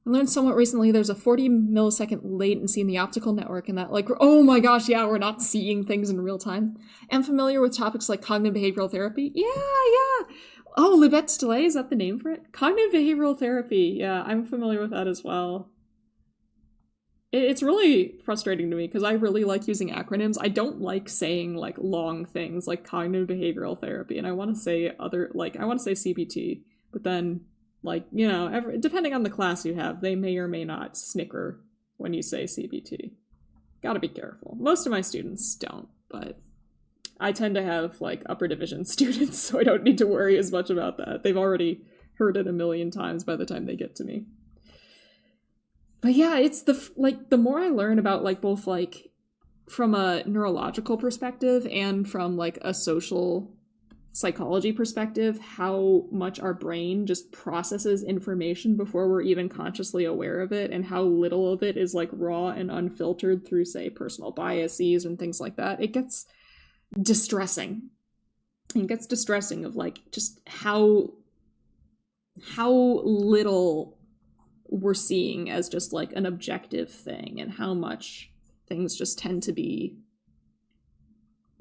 I learned somewhat recently there's a 40 millisecond latency in the optical network, and that, like, oh my gosh, yeah, we're not seeing things in real time. I'm familiar with topics like cognitive behavioral therapy. Yeah. Oh, Libet's delay, is that the name for it? Cognitive behavioral therapy. Yeah, I'm familiar with that as well. It's really frustrating to me because I really like using acronyms. I don't like saying like long things like cognitive behavioral therapy, and I want to say I want to say CBT, but then like, you know, depending on the class you have, they may or may not snicker when you say CBT. Gotta be careful. Most of my students don't, but I tend to have like upper division students, so I don't need to worry as much about that. They've already heard it a million times by the time they get to me. But yeah, it's the more I learn about like both like from a neurological perspective and from like a social psychology perspective, how much our brain just processes information before we're even consciously aware of it, and how little of it is like raw and unfiltered through, say, personal biases and things like that. It gets distressing. It gets distressing of like just how little we're seeing as just like an objective thing, and how much things just tend to be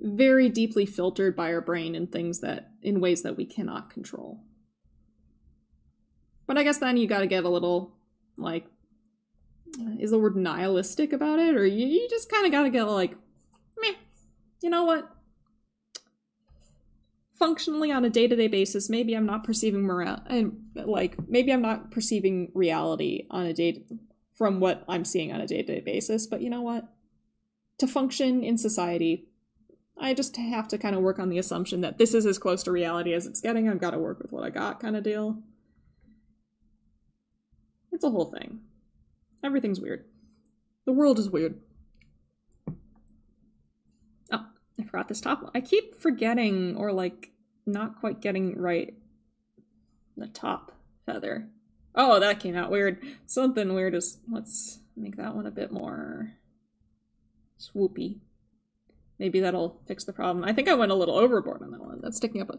very deeply filtered by our brain in ways that we cannot control. But I guess then you gotta get a little, like, is the word nihilistic about it? Or you just kind of gotta get like, meh, you know what? Functionally on a day-to-day basis, maybe I'm not perceiving maybe I'm not perceiving reality on from what I'm seeing on a day-to-day basis, but you know what? To function in society, I just have to kind of work on the assumption that this is as close to reality as it's getting. I've got to work with what I got kind of deal. It's a whole thing. Everything's weird. The world is weird. Oh, I forgot this top one. I keep forgetting or like not quite getting right the top feather. Oh, that came out weird. Something weird is, let's make that one a bit more swoopy. Maybe that'll fix the problem. I think I went a little overboard on that one. That's sticking up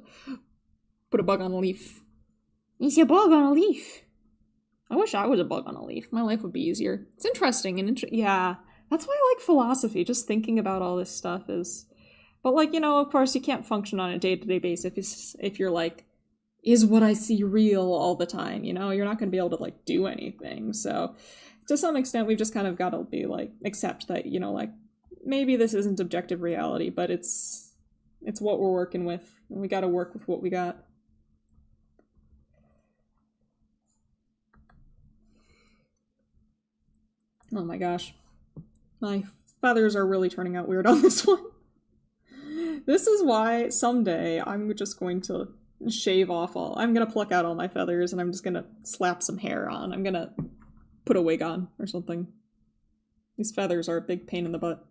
put a bug on a leaf. Is a bug on a leaf? I wish I was a bug on a leaf. My life would be easier. It's interesting and yeah, that's why I like philosophy. Just thinking about all this stuff is, but like, you know, of course you can't function on a day-to-day basis if you're like, is what I see real all the time? You know, you're not going to be able to like do anything. So to some extent, we've just kind of got to be like, accept that, you know, like, maybe this isn't objective reality, but it's what we're working with, and we got to work with what we got. Oh my gosh. My feathers are really turning out weird on this one. This is why someday I'm just going to shave off I'm going to pluck out all my feathers, and I'm just going to slap some hair on. I'm going to put a wig on or something. These feathers are a big pain in the butt.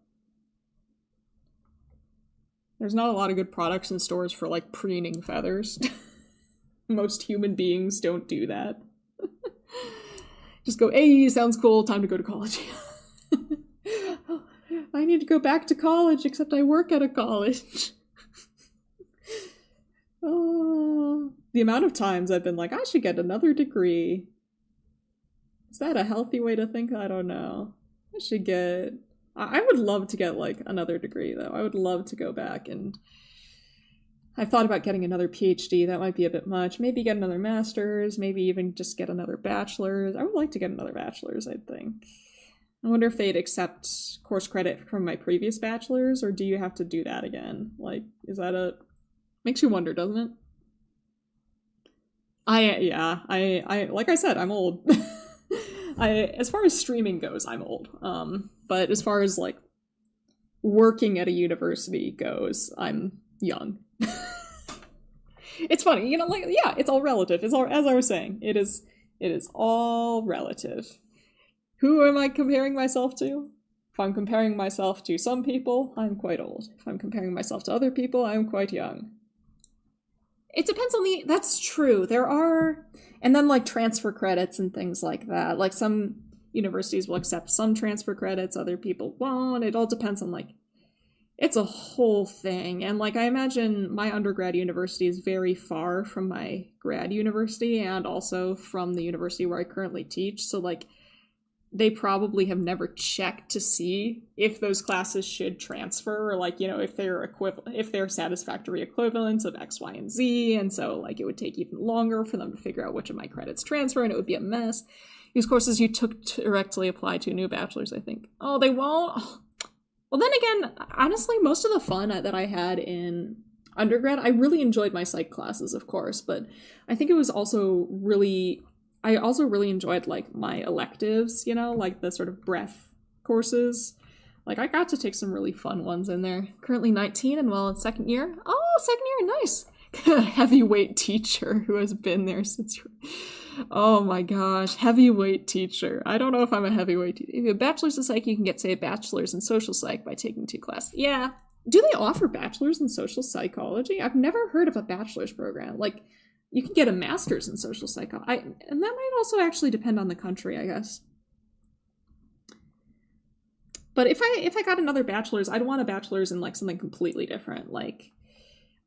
There's not a lot of good products in stores for, like, preening feathers. Most human beings don't do that. Just go, hey, sounds cool, time to go to college. I need to go back to college, except I work at a college. Oh, the amount of times I've been like, I should get another degree. Is that a healthy way to think? I don't know. I would love to get, like, another degree, though. I would love to go back and I've thought about getting another PhD. That might be a bit much. Maybe get another master's, maybe even just get another bachelor's. I would like to get another bachelor's, I think. I wonder if they'd accept course credit from my previous bachelor's, or do you have to do that again? Like, is that a... Makes you wonder, doesn't it? I like I said, I'm old. As far as streaming goes, I'm old. But as far as, like, working at a university goes, I'm young. It's funny, you know, like, yeah, it's all relative. It's all, as I was saying, it is all relative. Who am I comparing myself to? If I'm comparing myself to some people, I'm quite old. If I'm comparing myself to other people, I'm quite young. It depends on that's true. There are, and then like transfer credits and things like that. Like some universities will accept some transfer credits, other people won't. It all depends on like, it's a whole thing. And like, I imagine my undergrad university is very far from my grad university and also from the university where I currently teach. So like, they probably have never checked to see if those classes should transfer, or like, you know, if they're satisfactory equivalents of X, Y, and Z. And so like it would take even longer for them to figure out which of my credits transfer, and it would be a mess. These courses you took directly apply to new bachelor's, I think. Oh, they won't? Well, then again, honestly, most of the fun that I had in undergrad, I really enjoyed my psych classes, of course, but I think it was also I also really enjoyed, like, my electives, you know, like the sort of breadth courses. Like, I got to take some really fun ones in there. Currently 19 and well in second year. Oh, second year, nice. Heavyweight teacher who has been there since... Oh my gosh, heavyweight teacher. I don't know if I'm a heavyweight teacher. If you have a bachelor's in psych, you can get, say, a bachelor's in social psych by taking 2 classes. Yeah. Do they offer bachelor's in social psychology? I've never heard of a bachelor's program. Like... You can get a master's in social psychology, and that might also actually depend on the country, I guess. But if I got another bachelor's, I'd want a bachelor's in like something completely different. Like,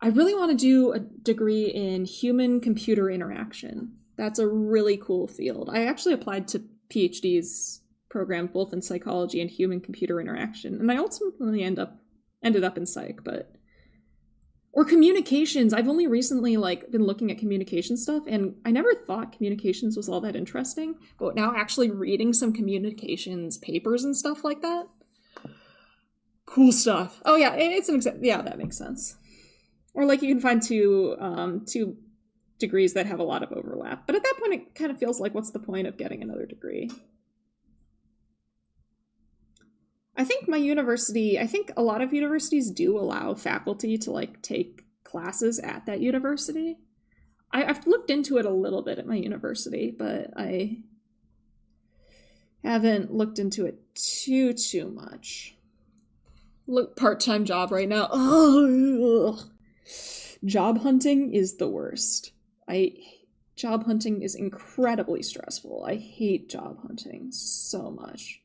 I really want to do a degree in human-computer interaction. That's a really cool field. I actually applied to PhD's program both in psychology and human-computer interaction, and I ultimately ended up in psych, but. Or communications. I've only recently like been looking at communication stuff, and I never thought communications was all that interesting, but now actually reading some communications papers and stuff like that. Cool stuff. Oh yeah, it's an yeah, that makes sense. Or like you can find two degrees that have a lot of overlap. But at that point it kind of feels like, what's the point of getting another degree? I think a lot of universities do allow faculty to like take classes at that university. I've looked into it a little bit at my university, but I haven't looked into it too much. Look, part-time job right now. Ugh. Job hunting is the worst. Job hunting is incredibly stressful. I hate job hunting so much.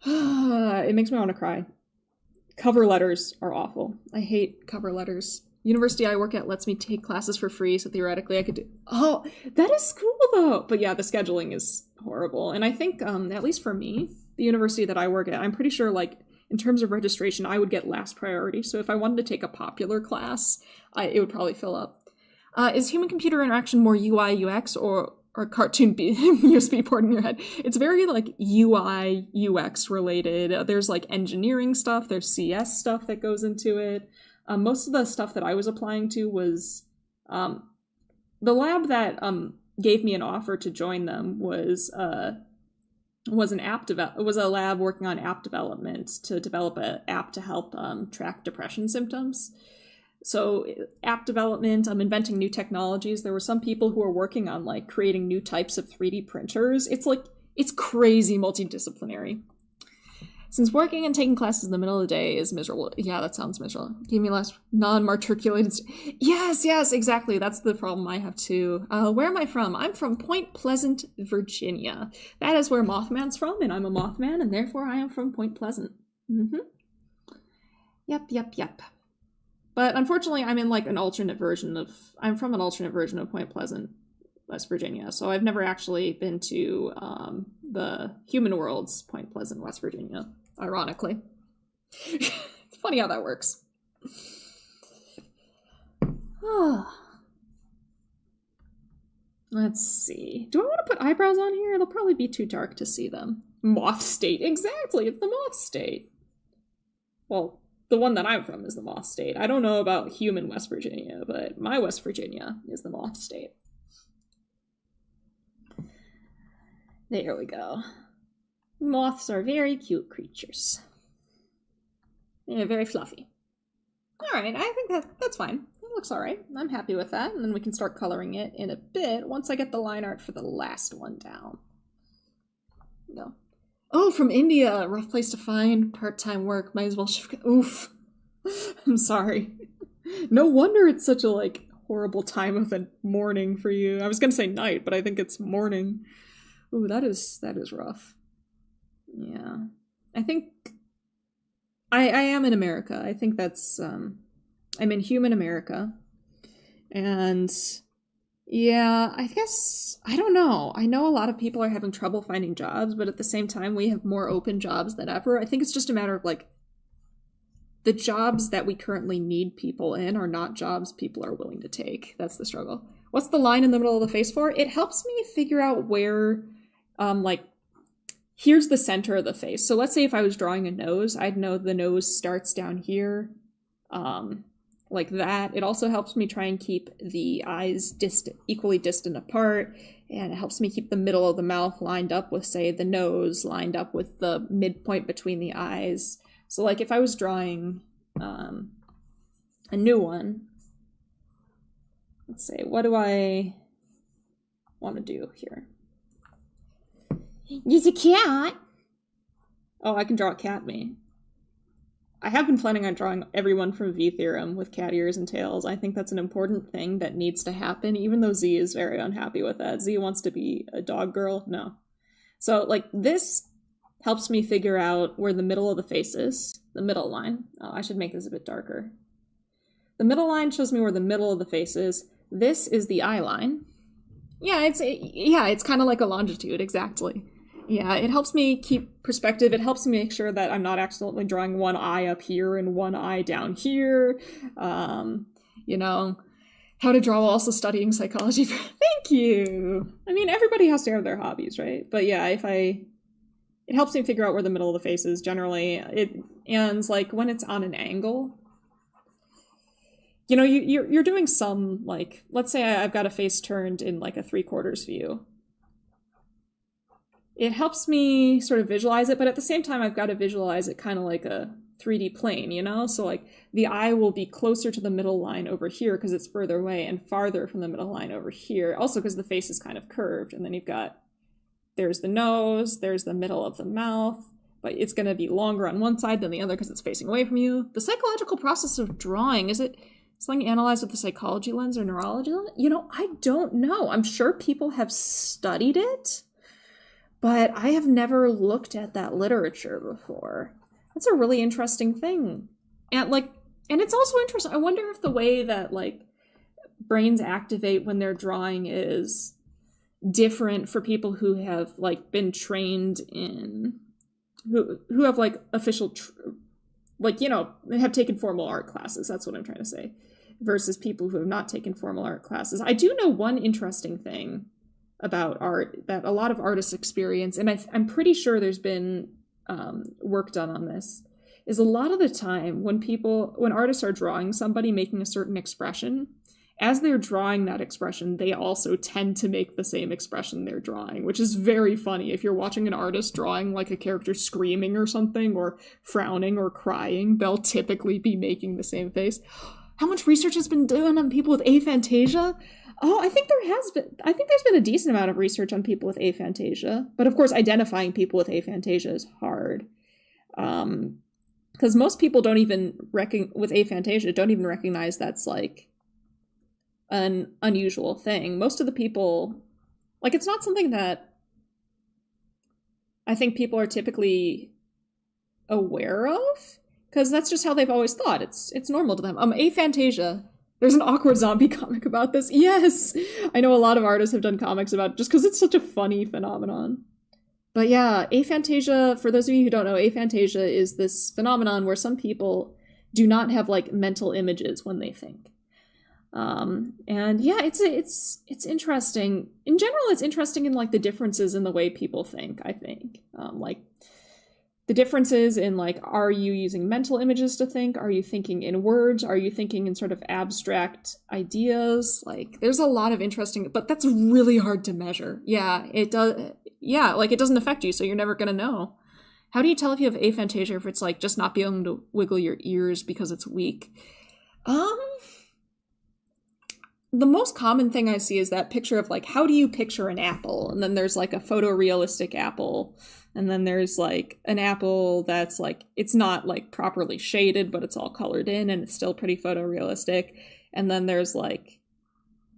It makes me want to cry. Cover letters are awful. I hate cover letters. University I work at lets me take classes for free, so theoretically I could do... Oh, that is cool though! But yeah, the scheduling is horrible. And I think, at least for me, the university that I work at, I'm pretty sure, like, in terms of registration, I would get last priority. So if I wanted to take a popular class, it would probably fill up. Is human-computer interaction more UI, UX, or cartoon USB port in your head? It's very like UI, UX related. There's like engineering stuff, there's CS stuff that goes into it. Most of the stuff that I was applying to was the lab that gave me an offer to join them was a lab working on app development to develop an app to help track depression symptoms. So app development, inventing new technologies. There were some people who were working on like creating new types of 3D printers. It's crazy multidisciplinary. Since working and taking classes in the middle of the day is miserable. Yeah, that sounds miserable. Give me last non-matriculated. Yes, exactly. That's the problem I have too. Where am I from? I'm from Point Pleasant, Virginia. That is where Mothman's from, and I'm a Mothman, and therefore I am from Point Pleasant. Yep. But unfortunately, I'm from an alternate version of Point Pleasant, West Virginia. So I've never actually been to the Human World's Point Pleasant, West Virginia, ironically. It's funny how that works. Let's see. Do I want to put eyebrows on here? It'll probably be too dark to see them. Moth state. Exactly, it's the moth state. Well, the one that I'm from is the moth state. I don't know about human West Virginia, but my West Virginia is the moth state. There we go. Moths are very cute creatures. They're very fluffy. Alright, I think that's fine. It looks alright. I'm happy with that, and then we can start coloring it in a bit once I get the line art for the last one down. No. Oh, from India! Rough place to find part-time work. Might as well shift. Oof. I'm sorry. No wonder it's such a, like, horrible time of the morning for you. I was gonna say night, but I think it's morning. Ooh, that is rough. Yeah. I think I am in America. I think that's I'm in human America. And yeah, I guess I don't know. I know a lot of people are having trouble finding jobs, but at the same time we have more open jobs than ever. I think it's just a matter of like the jobs that we currently need people in are not jobs people are willing to take. That's the struggle. What's the line in the middle of the face for? It helps me figure out where like here's the center of the face. So let's say if I was drawing a nose, I'd know the nose starts down here, like that. It also helps me try and keep the eyes equally distant apart, and it helps me keep the middle of the mouth lined up with, say, the nose lined up with the midpoint between the eyes. So like if I was drawing a new one, let's say, what do I want to do here? Use a cat. Oh, I can draw a cat me. I have been planning on drawing everyone from VTheorem with cat ears and tails. I think that's an important thing that needs to happen, even though Z is very unhappy with that. Z wants to be a dog girl. No. So, like, this helps me figure out where the middle of the face is. The middle line. Oh, I should make this a bit darker. The middle line shows me where the middle of the face is. This is the eye line. Yeah, it's kind of like a longitude, exactly. Yeah, it helps me keep perspective. It helps me make sure that I'm not accidentally drawing one eye up here and one eye down here. You know, how to draw while also studying psychology. Thank you! I mean, everybody has to have their hobbies, right? But yeah, it helps me figure out where the middle of the face is, generally. And, like, when it's on an angle, you know, you're doing some, like, let's say I've got a face turned in, like, a 3/4 view. It helps me sort of visualize it, but at the same time, I've got to visualize it kind of like a 3D plane, you know? So, like, the eye will be closer to the middle line over here because it's further away, and farther from the middle line over here. Also because the face is kind of curved, and then you've got, there's the nose, there's the middle of the mouth, but it's going to be longer on one side than the other because it's facing away from you. The psychological process of drawing, is it something analyzed with the psychology lens or neurology lens? You know, I don't know. I'm sure people have studied it, but I have never looked at that literature before. That's a really interesting thing. And it's also interesting. I wonder if the way that, like, brains activate when they're drawing is different for people who have, like, been trained in, who have, like, official, like, you know, have taken formal art classes. That's what I'm trying to say. Versus people who have not taken formal art classes. I do know one interesting thing about art that a lot of artists experience, and I'm pretty sure there's been work done on this, is a lot of the time when artists are drawing somebody making a certain expression, as they're drawing that expression, they also tend to make the same expression they're drawing, which is very funny. If you're watching an artist drawing, like, a character screaming or something, or frowning or crying, they'll typically be making the same face. How much research has been done on people with aphantasia? Oh, I think there's been a decent amount of research on people with aphantasia. But of course, identifying people with aphantasia is hard. Because most people with aphantasia don't even recognize that's, like, an unusual thing. Most of the people, like, it's not something that I think people are typically aware of, because that's just how they've always thought. It's normal to them. Aphantasia. There's an awkward zombie comic about this. Yes! I know a lot of artists have done comics about it just because it's such a funny phenomenon. But yeah, aphantasia, for those of you who don't know, aphantasia is this phenomenon where some people do not have like mental images when they think. And yeah, it's interesting. In general, it's interesting in like the differences in the way people think, I think. Like the differences in like, are you using mental images to think? Are you thinking in words? Are you thinking in sort of abstract ideas? Like there's a lot of interesting, but that's really hard to measure. Yeah, it does. Yeah, like it doesn't affect you, so you're never gonna know. How do you tell if you have aphantasia if it's like just not being able to wiggle your ears because it's weak? The most common thing I see is that picture of like, how do you picture an apple? And then there's like a photorealistic apple. And then there's like an apple that's like, it's not like properly shaded, but it's all colored in and it's still pretty photorealistic. And then there's like,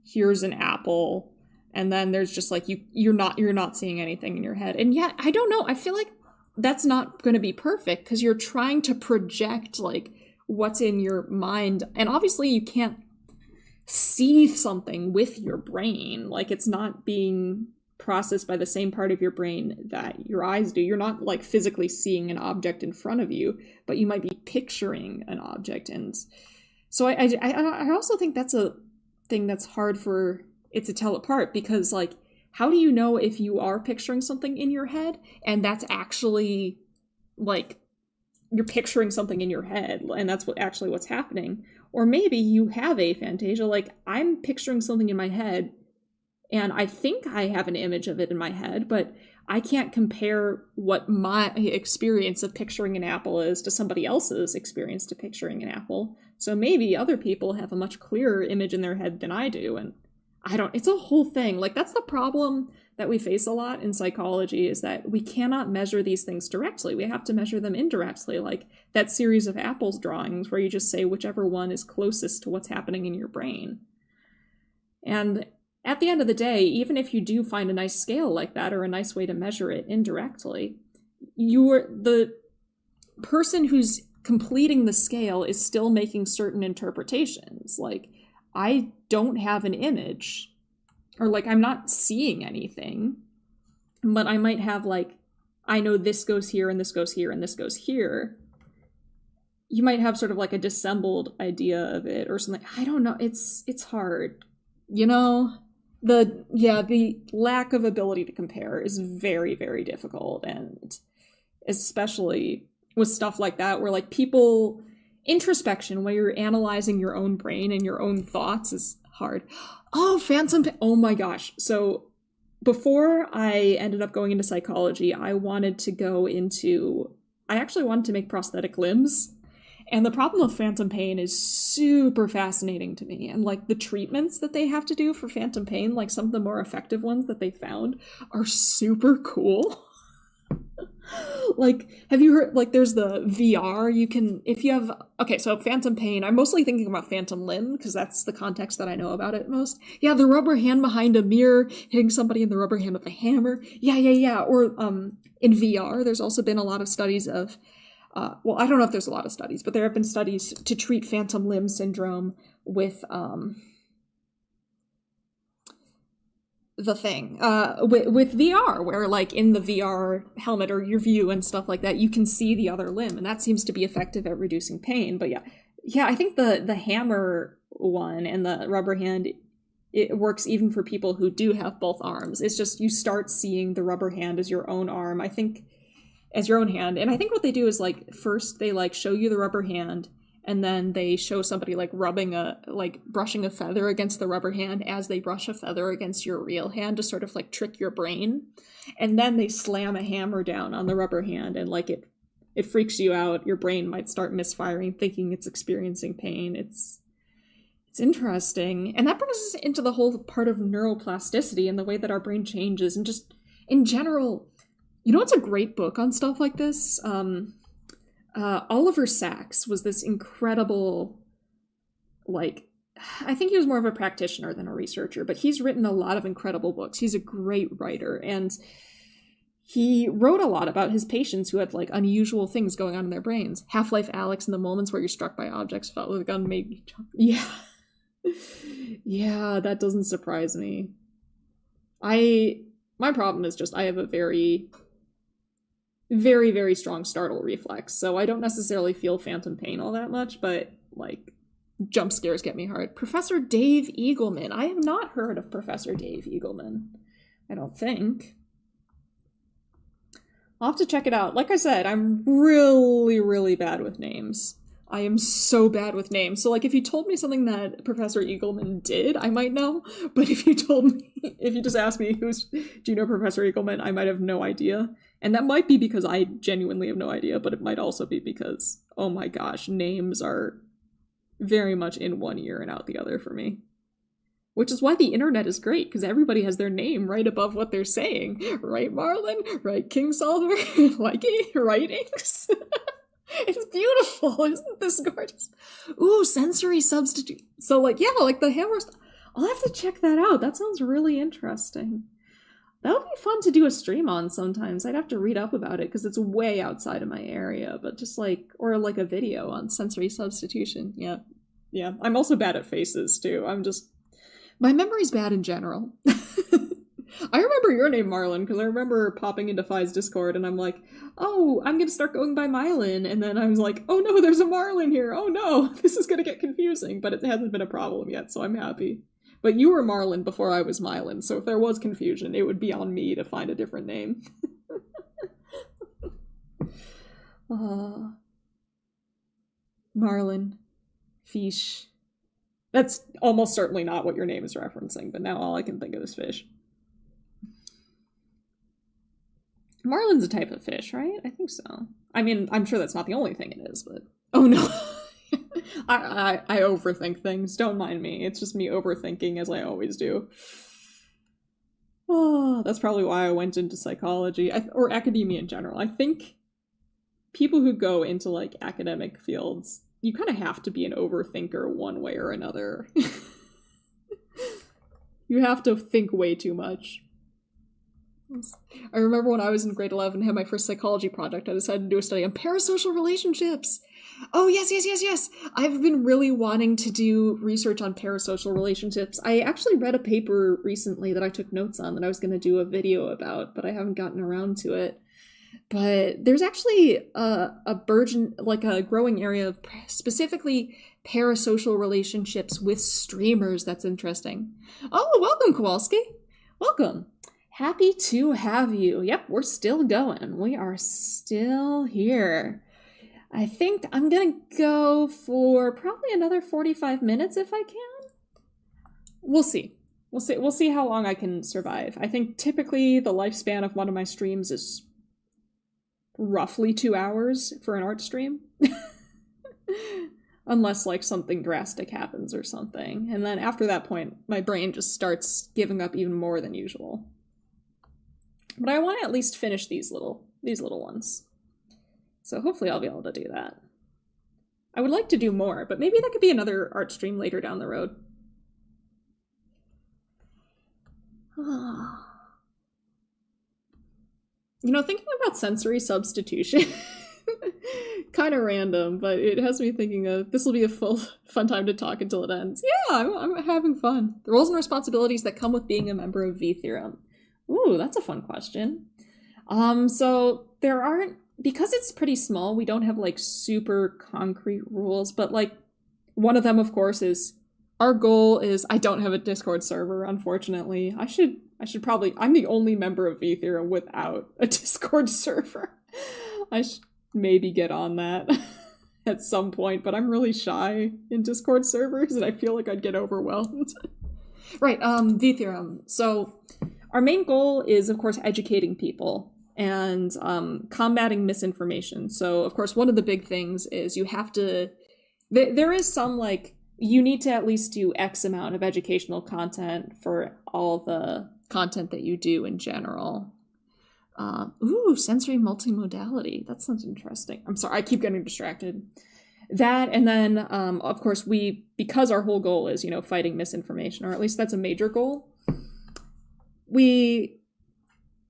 here's an apple. And then there's just like, you're not seeing anything in your head. And yet, I don't know, I feel like that's not going to be perfect because you're trying to project like what's in your mind. And obviously you can't see something with your brain. Like it's not being processed by the same part of your brain that your eyes do. You're not like physically seeing an object in front of you, but you might be picturing an object. And so I also think that's a thing that's hard for it to tell apart, because like, how do you know if you are picturing something in your head and that's actually like you're picturing something in your head and that's what's happening? Or maybe you have aphantasia, like I'm picturing something in my head and I think I have an image of it in my head, but I can't compare what my experience of picturing an apple is to somebody else's experience to picturing an apple. So maybe other people have a much clearer image in their head than I do. And it's a whole thing. Like that's the problem that we face a lot in psychology, is that we cannot measure these things directly. We have to measure them indirectly, like that series of apples drawings where you just say whichever one is closest to what's happening in your brain. And at the end of the day, even if you do find a nice scale like that or a nice way to measure it indirectly, the person who's completing the scale is still making certain interpretations. Like, I don't have an image, or like I'm not seeing anything, but I might have like, I know this goes here and this goes here and this goes here. You might have sort of like a dissembled idea of it or something. I don't know. It's hard. You know, the lack of ability to compare is very, very difficult. And especially with stuff like that, where like introspection, where you're analyzing your own brain and your own thoughts, is hard. Oh, oh my gosh. So before I ended up going into psychology, I actually wanted to make prosthetic limbs. And the problem of phantom pain is super fascinating to me. And like the treatments that they have to do for phantom pain, like some of the more effective ones that they found, are super cool. Like, have you heard, like, there's the VR, so phantom pain, I'm mostly thinking about phantom limb, because that's the context that I know about it most. Yeah, the rubber hand behind a mirror, hitting somebody in the rubber hand with a hammer. Yeah. Or, in VR, there's also been a lot of studies of, I don't know if there's a lot of studies, but there have been studies to treat phantom limb syndrome with, with VR, where like in the VR helmet or your view and stuff like that, you can see the other limb, and that seems to be effective at reducing pain. But yeah, I think the hammer one and the rubber hand, it works even for people who do have both arms. It's just you start seeing the rubber hand as your own arm, I think, as your own hand. And I think what they do is like first they like show you the rubber hand, and then they show somebody like brushing a feather against the rubber hand as they brush a feather against your real hand to sort of like trick your brain. And then they slam a hammer down on the rubber hand, and like it freaks you out. Your brain might start misfiring, thinking it's experiencing pain. It's interesting. And that brings us into the whole part of neuroplasticity and the way that our brain changes. And just in general, you know what's a great book on stuff like this? Oliver Sacks was this incredible, like, I think he was more of a practitioner than a researcher, but he's written a lot of incredible books. He's a great writer, and he wrote a lot about his patients who had like unusual things going on in their brains. Half-Life Alyx and the moments where you're struck by objects felt with a gun made me jump. Yeah. Yeah, that doesn't surprise me. My problem is just I have a very very, very strong startle reflex, so I don't necessarily feel phantom pain all that much, but, like, jump scares get me hard. Professor Dave Eagleman. I have not heard of Professor Dave Eagleman. I don't think. I'll have to check it out. Like I said, I'm really, really bad with names. I am so bad with names. So, like, if you told me something that Professor Eagleman did, I might know. But if you just asked me, do you know Professor Eagleman? I might have no idea. And that might be because I genuinely have no idea, but it might also be because, oh my gosh, names are very much in one ear and out the other for me. Which is why the internet is great, because everybody has their name right above what they're saying. Right, Marlon? Right, Kingsolver? Like writings? It's beautiful. Isn't this gorgeous? Ooh, sensory substitute. So, like, yeah, like the hammer. I'll have to check that out. That sounds really interesting. That would be fun to do a stream on sometimes. I'd have to read up about it because it's way outside of my area, but just like, or like a video on sensory substitution. Yeah. Yeah. I'm also bad at faces too. My memory's bad in general. I remember your name, Marlon, because I remember popping into Phi's Discord and I'm like, oh, I'm going to start going by Mylon. And then I was like, oh no, there's a Marlon here. Oh no, this is going to get confusing, but it hasn't been a problem yet, so I'm happy. But you were Marlon before I was Mylon, so if there was confusion, it would be on me to find a different name. Marlon. Fish. That's almost certainly not what your name is referencing, but now all I can think of is fish. Marlin's a type of fish, right? I think so. I mean, I'm sure that's not the only thing it is, but... Oh no! I overthink things. Don't mind me. It's just me overthinking, as I always do. Oh, that's probably why I went into psychology, or academia in general. I think people who go into, like, academic fields, you kind of have to be an overthinker one way or another. You have to think way too much. I remember when I was in grade 11 and had my first psychology project, I decided to do a study on parasocial relationships. Oh, yes. I've been really wanting to do research on parasocial relationships. I actually read a paper recently that I took notes on that I was going to do a video about, but I haven't gotten around to it. But there's actually a burgeon, like a growing area of specifically parasocial relationships with streamers that's interesting. Oh, welcome, Kowalski. Welcome. Happy to have you. Yep, we're still going. We are still here. I think I'm gonna go for probably another 45 minutes if I can. We'll see. We'll see how long I can survive. I think typically the lifespan of one of my streams is roughly 2 hours for an art stream. Unless, like, something drastic happens or something. And then after that point, my brain just starts giving up even more than usual. But I want to at least finish these little ones. So hopefully I'll be able to do that. I would like to do more, but maybe that could be another art stream later down the road. You know, thinking about sensory substitution, kind of random, but it has me thinking of, this will be a fun time to talk until it ends. Yeah, I'm having fun. The roles and responsibilities that come with being a member of VTheorem. Ooh, that's a fun question. So there aren't, because it's pretty small, we don't have like super concrete rules, but like one of them, of course, is our goal is, I don't have a Discord server, unfortunately. I should probably, I'm the only member of VTheorem without a Discord server. I should maybe get on that at some point, but I'm really shy in Discord servers and I feel like I'd get overwhelmed. Right, VTheorem. So our main goal is, of course, educating people and combating misinformation. So, of course, one of the big things is you have to, there is some, like, you need to at least do X amount of educational content for all the content that you do in general. Ooh, sensory multimodality. That sounds interesting. I'm sorry, I keep getting distracted. That, and then, of course, because our whole goal is, fighting misinformation, or at least that's a major goal, we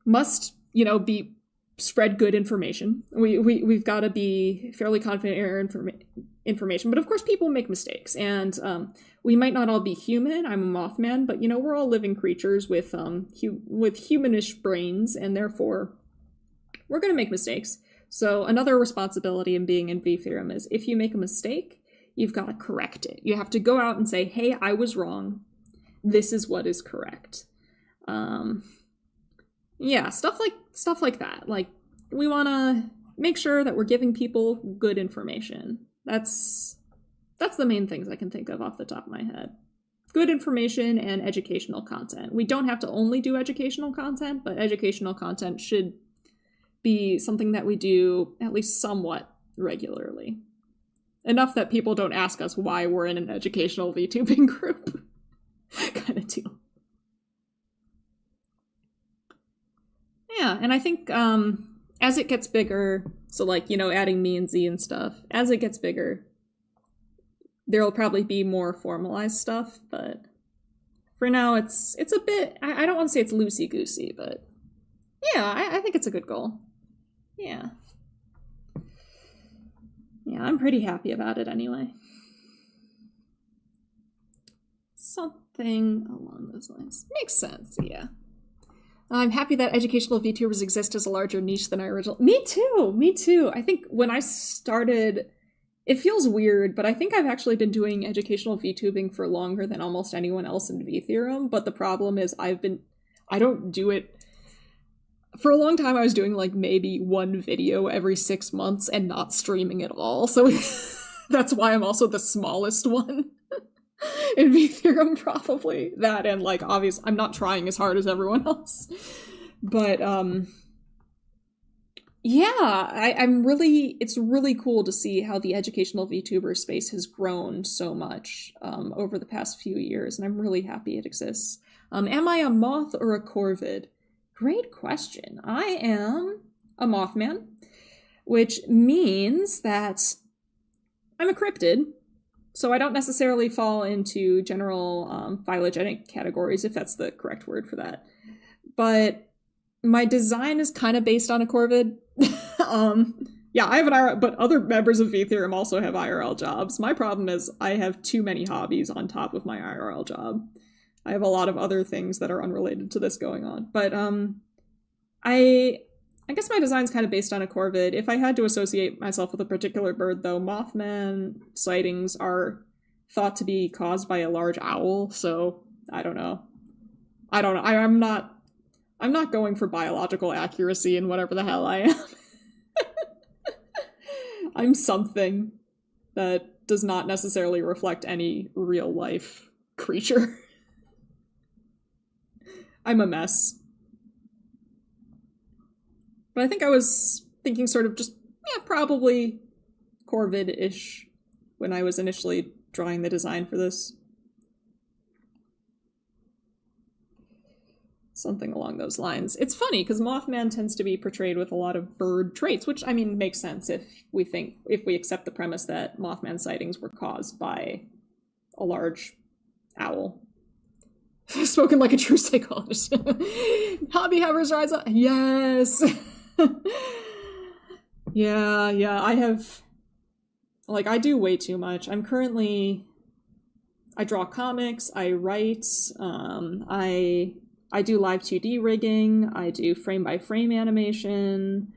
must, spread good information. We've got to be fairly confident in our information, but of course people make mistakes, and we might not all be human. I'm a Mothman, but we're all living creatures with humanish brains, and therefore we're going to make mistakes. So another responsibility in being in VTheorem is if you make a mistake, you've got to correct it. You have to go out and say, hey, I was wrong. This is what is correct. Yeah, stuff like that. Like, we want to make sure that we're giving people good information. That's the main things I can think of off the top of my head. Good information and educational content. We don't have to only do educational content, but educational content should be something that we do at least somewhat regularly. Enough that people don't ask us why we're in an educational VTubing group. Kind of deal. Yeah, and I think as it gets bigger, so like, adding me and Z and stuff, as it gets bigger, there'll probably be more formalized stuff, but for now it's a bit, I don't want to say it's loosey-goosey, but yeah, I think it's a good goal. Yeah. Yeah, I'm pretty happy about it anyway. Something along those lines. Makes sense, yeah. I'm happy that educational VTubers exist as a larger niche than our original. Me too. I think when I started, it feels weird, but I think I've actually been doing educational VTubing for longer than almost anyone else in VTheorem, but the problem is I don't do it. For a long time, I was doing like maybe one video every 6 months and not streaming at all, so that's why I'm also the smallest one in VTheorem, probably. That and like, obviously, I'm not trying as hard as everyone else. But yeah, it's really cool to see how the educational VTuber space has grown so much over the past few years, and I'm really happy it exists. Am I a moth or a corvid? Great question. I am a mothman, which means that I'm a cryptid. So I don't necessarily fall into general phylogenetic categories, if that's the correct word for that. But my design is kind of based on a corvid. Yeah, I have an IRL, but other members of VTheorem also have IRL jobs. My problem is I have too many hobbies on top of my IRL job. I have a lot of other things that are unrelated to this going on. But I guess my design's kind of based on a corvid. If I had to associate myself with a particular bird, though, Mothman sightings are thought to be caused by a large owl, so I don't know. I'm not going for biological accuracy in whatever the hell I am. I'm something that does not necessarily reflect any real life creature. I'm a mess. But I think I was thinking sort of just, probably corvid-ish when I was initially drawing the design for this. Something along those lines. It's funny, because Mothman tends to be portrayed with a lot of bird traits, which, I mean, makes sense if we accept the premise that Mothman sightings were caused by a large owl. Spoken like a true psychologist. Hobby havers rise up. Yes. Yeah, I have, like, I do way too much. I draw comics, I write, I do live 2D rigging, I do frame-by-frame animation,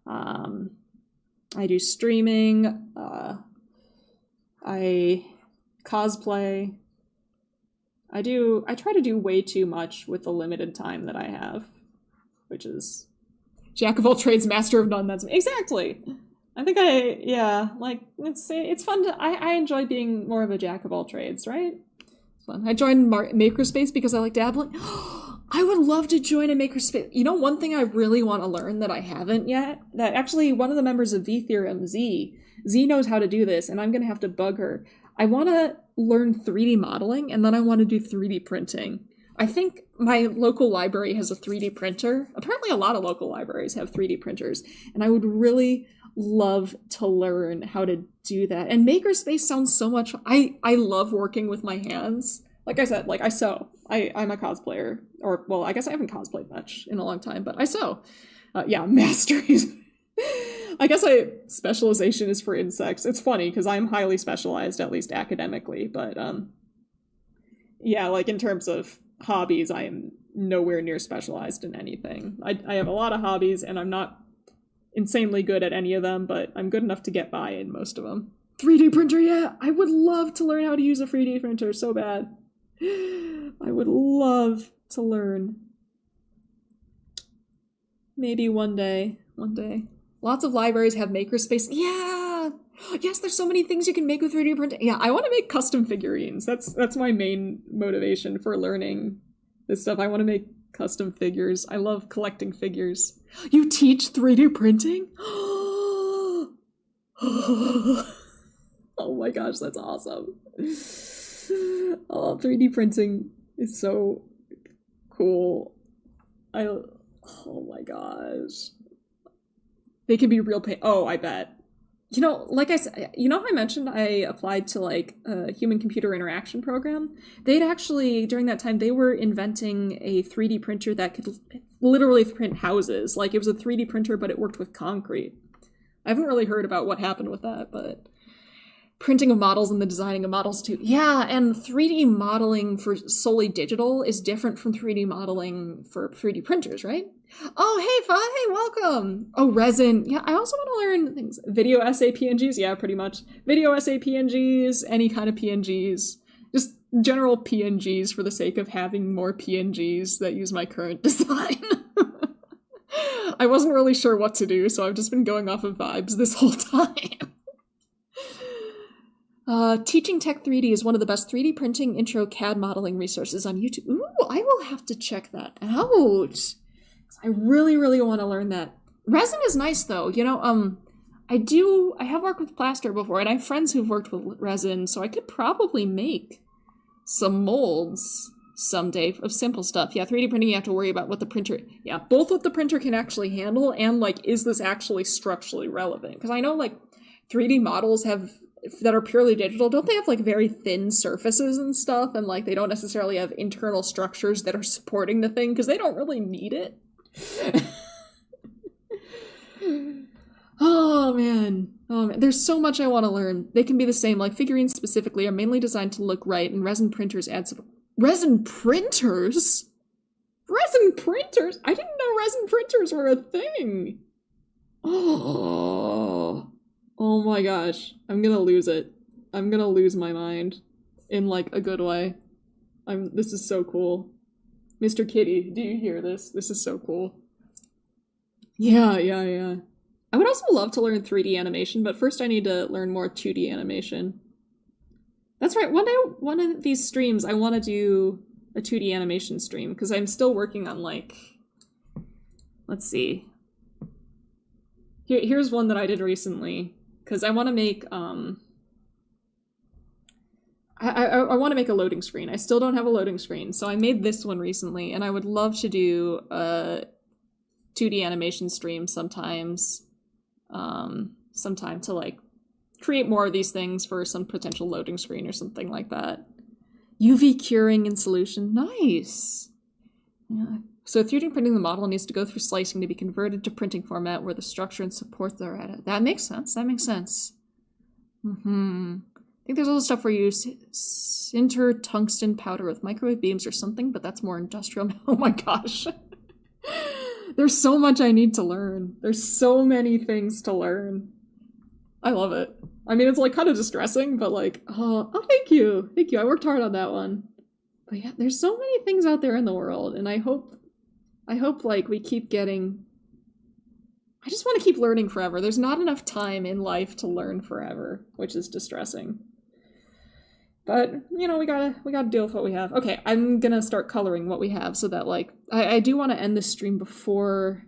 I do streaming, I cosplay. I try to do way too much with the limited time that I have, which is jack of all trades, master of none. That's me. Exactly. I think it's fun to, I enjoy being more of a jack of all trades, right? It's fun. I joined Makerspace because I like dabbling. I would love to join a makerspace. You know, one thing I really want to learn that I haven't yet, that actually one of the members of VTheorem, Z knows how to do this, and I'm going to have to bug her. I want to learn 3D modeling, and then I want to do 3D printing. I think my local library has a 3D printer. Apparently a lot of local libraries have 3D printers, and I would really love to learn how to do that. And makerspace sounds so much fun. I love working with my hands. Like I said, like I sew. I'm a cosplayer. Or, well, I guess I haven't cosplayed much in a long time, but I sew. Masteries. I guess specialization is for insects. It's funny, because I'm highly specialized, at least academically, but like in terms of hobbies, I am nowhere near specialized in anything. I have a lot of hobbies, and I'm not insanely good at any of them, but I'm good enough to get by in most of them. 3D printer, yeah! I would love to learn how to use a 3D printer so bad. I would love to learn. Maybe one day. Lots of libraries have makerspace. Yeah! Yes, there's so many things you can make with 3D printing. Yeah, I want to make custom figurines. That's my main motivation for learning this stuff. I want to make custom figures. I love collecting figures. You teach 3D printing? Oh my gosh, that's awesome. Oh, 3D printing is so cool. Oh my gosh. They can be real pain. Oh, I bet. You know, like I said, you know how I mentioned I applied to like a human-computer interaction program? They'd actually, during that time, they were inventing a 3D printer that could literally print houses. Like it was a 3D printer, but it worked with concrete. I haven't really heard about what happened with that, but printing of models and the designing of models too. Yeah, and 3D modeling for solely digital is different from 3D modeling for 3D printers, right? Oh, hey, Fi, welcome! Oh, resin. Yeah, I also want to learn things. Video essay PNGs, yeah, pretty much. Video essay PNGs, any kind of PNGs. Just general PNGs for the sake of having more PNGs that use my current design. I wasn't really sure what to do, so I've just been going off of vibes this whole time. Teaching Tech 3D is one of the best 3D printing intro CAD modeling resources on YouTube. Ooh, I will have to check that out. I really, really want to learn that. Resin is nice though, you know, I have worked with plaster before, and I have friends who've worked with resin, so I could probably make some molds someday of simple stuff. Yeah, 3D printing, you have to worry about what the printer, yeah, both what the printer can actually handle and like, is this actually structurally relevant? Because I know like 3D models that are purely digital, don't they have like very thin surfaces and stuff, and like they don't necessarily have internal structures that are supporting the thing because they don't really need it. Oh man, there's so much I want to learn. They can be the same, like figurines specifically are mainly designed to look right, and resin printers add some... Resin printers? Resin printers? I didn't know resin printers were a thing. Oh my gosh, I'm gonna lose it. I'm gonna lose my mind in like a good way. This is so cool. Mr. Kitty, do you hear this? This is so cool. Yeah. I would also love to learn 3D animation, but first I need to learn more 2D animation. That's right, one of these streams, I want to do a 2D animation stream, because I'm still working on, like... Let's see. Here's one that I did recently, because I want to make, I want to make a loading screen. I still don't have a loading screen, so I made this one recently, and I would love to do a 2D animation stream sometime to, like, create more of these things for some potential loading screen or something like that. UV curing in solution. Nice! Yeah. So 3D printing the model needs to go through slicing to be converted to printing format where the structure and support are at it. That makes sense. I think there's also stuff where you use sinter tungsten powder with microwave beams or something, but that's more industrial. Oh my gosh. There's so much I need to learn. There's so many things to learn. I love it. I mean, it's like kind of distressing, but like, oh, thank you. Thank you. I worked hard on that one. But yeah, there's so many things out there in the world, and I hope like we keep getting... I just want to keep learning forever. There's not enough time in life to learn forever, which is distressing. But, you know, we gotta deal with what we have. Okay, I'm gonna start coloring what we have so that, like, I do want to end this stream before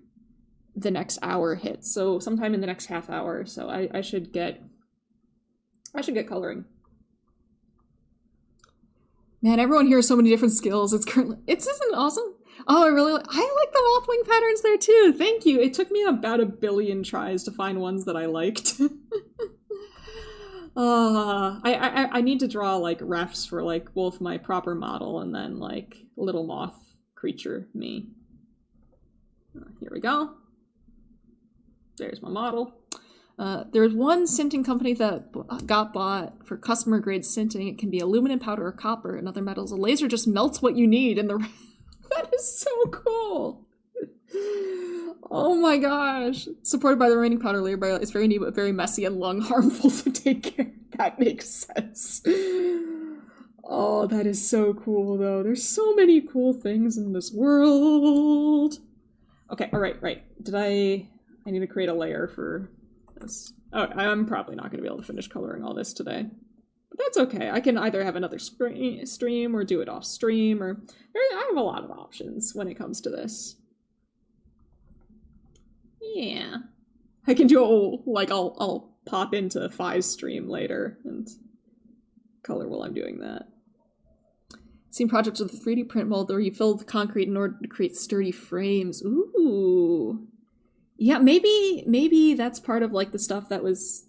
the next hour hits. So sometime in the next half hour. So I should get coloring. Man, everyone here has so many different skills. Isn't awesome? Oh, I like the moth wing patterns there too. Thank you. It took me about 1 billion tries to find ones that I liked. I need to draw like refs for like both my proper model and then like little moth creature me. Here we go. There's my model. There's one sinting company that got bought for customer grade sinting. It can be aluminum powder or copper and other metals. A laser just melts what you need, and that is so cool. Oh my gosh. Supported by the remaining powder layer, but it's very neat, but very messy and lung harmful, so take care. That makes sense. Oh, that is so cool, though. There's so many cool things in this world. Okay, alright, right. I need to create a layer for this. Oh, I'm probably not going to be able to finish coloring all this today. But that's okay. I can either have another stream or do it off stream, or I have a lot of options when it comes to this. Yeah. I can do I'll pop into 5 stream later and color while I'm doing that. Seen projects with a 3D print mold where you fill the concrete in order to create sturdy frames. Ooh. Yeah, maybe that's part of like the stuff that was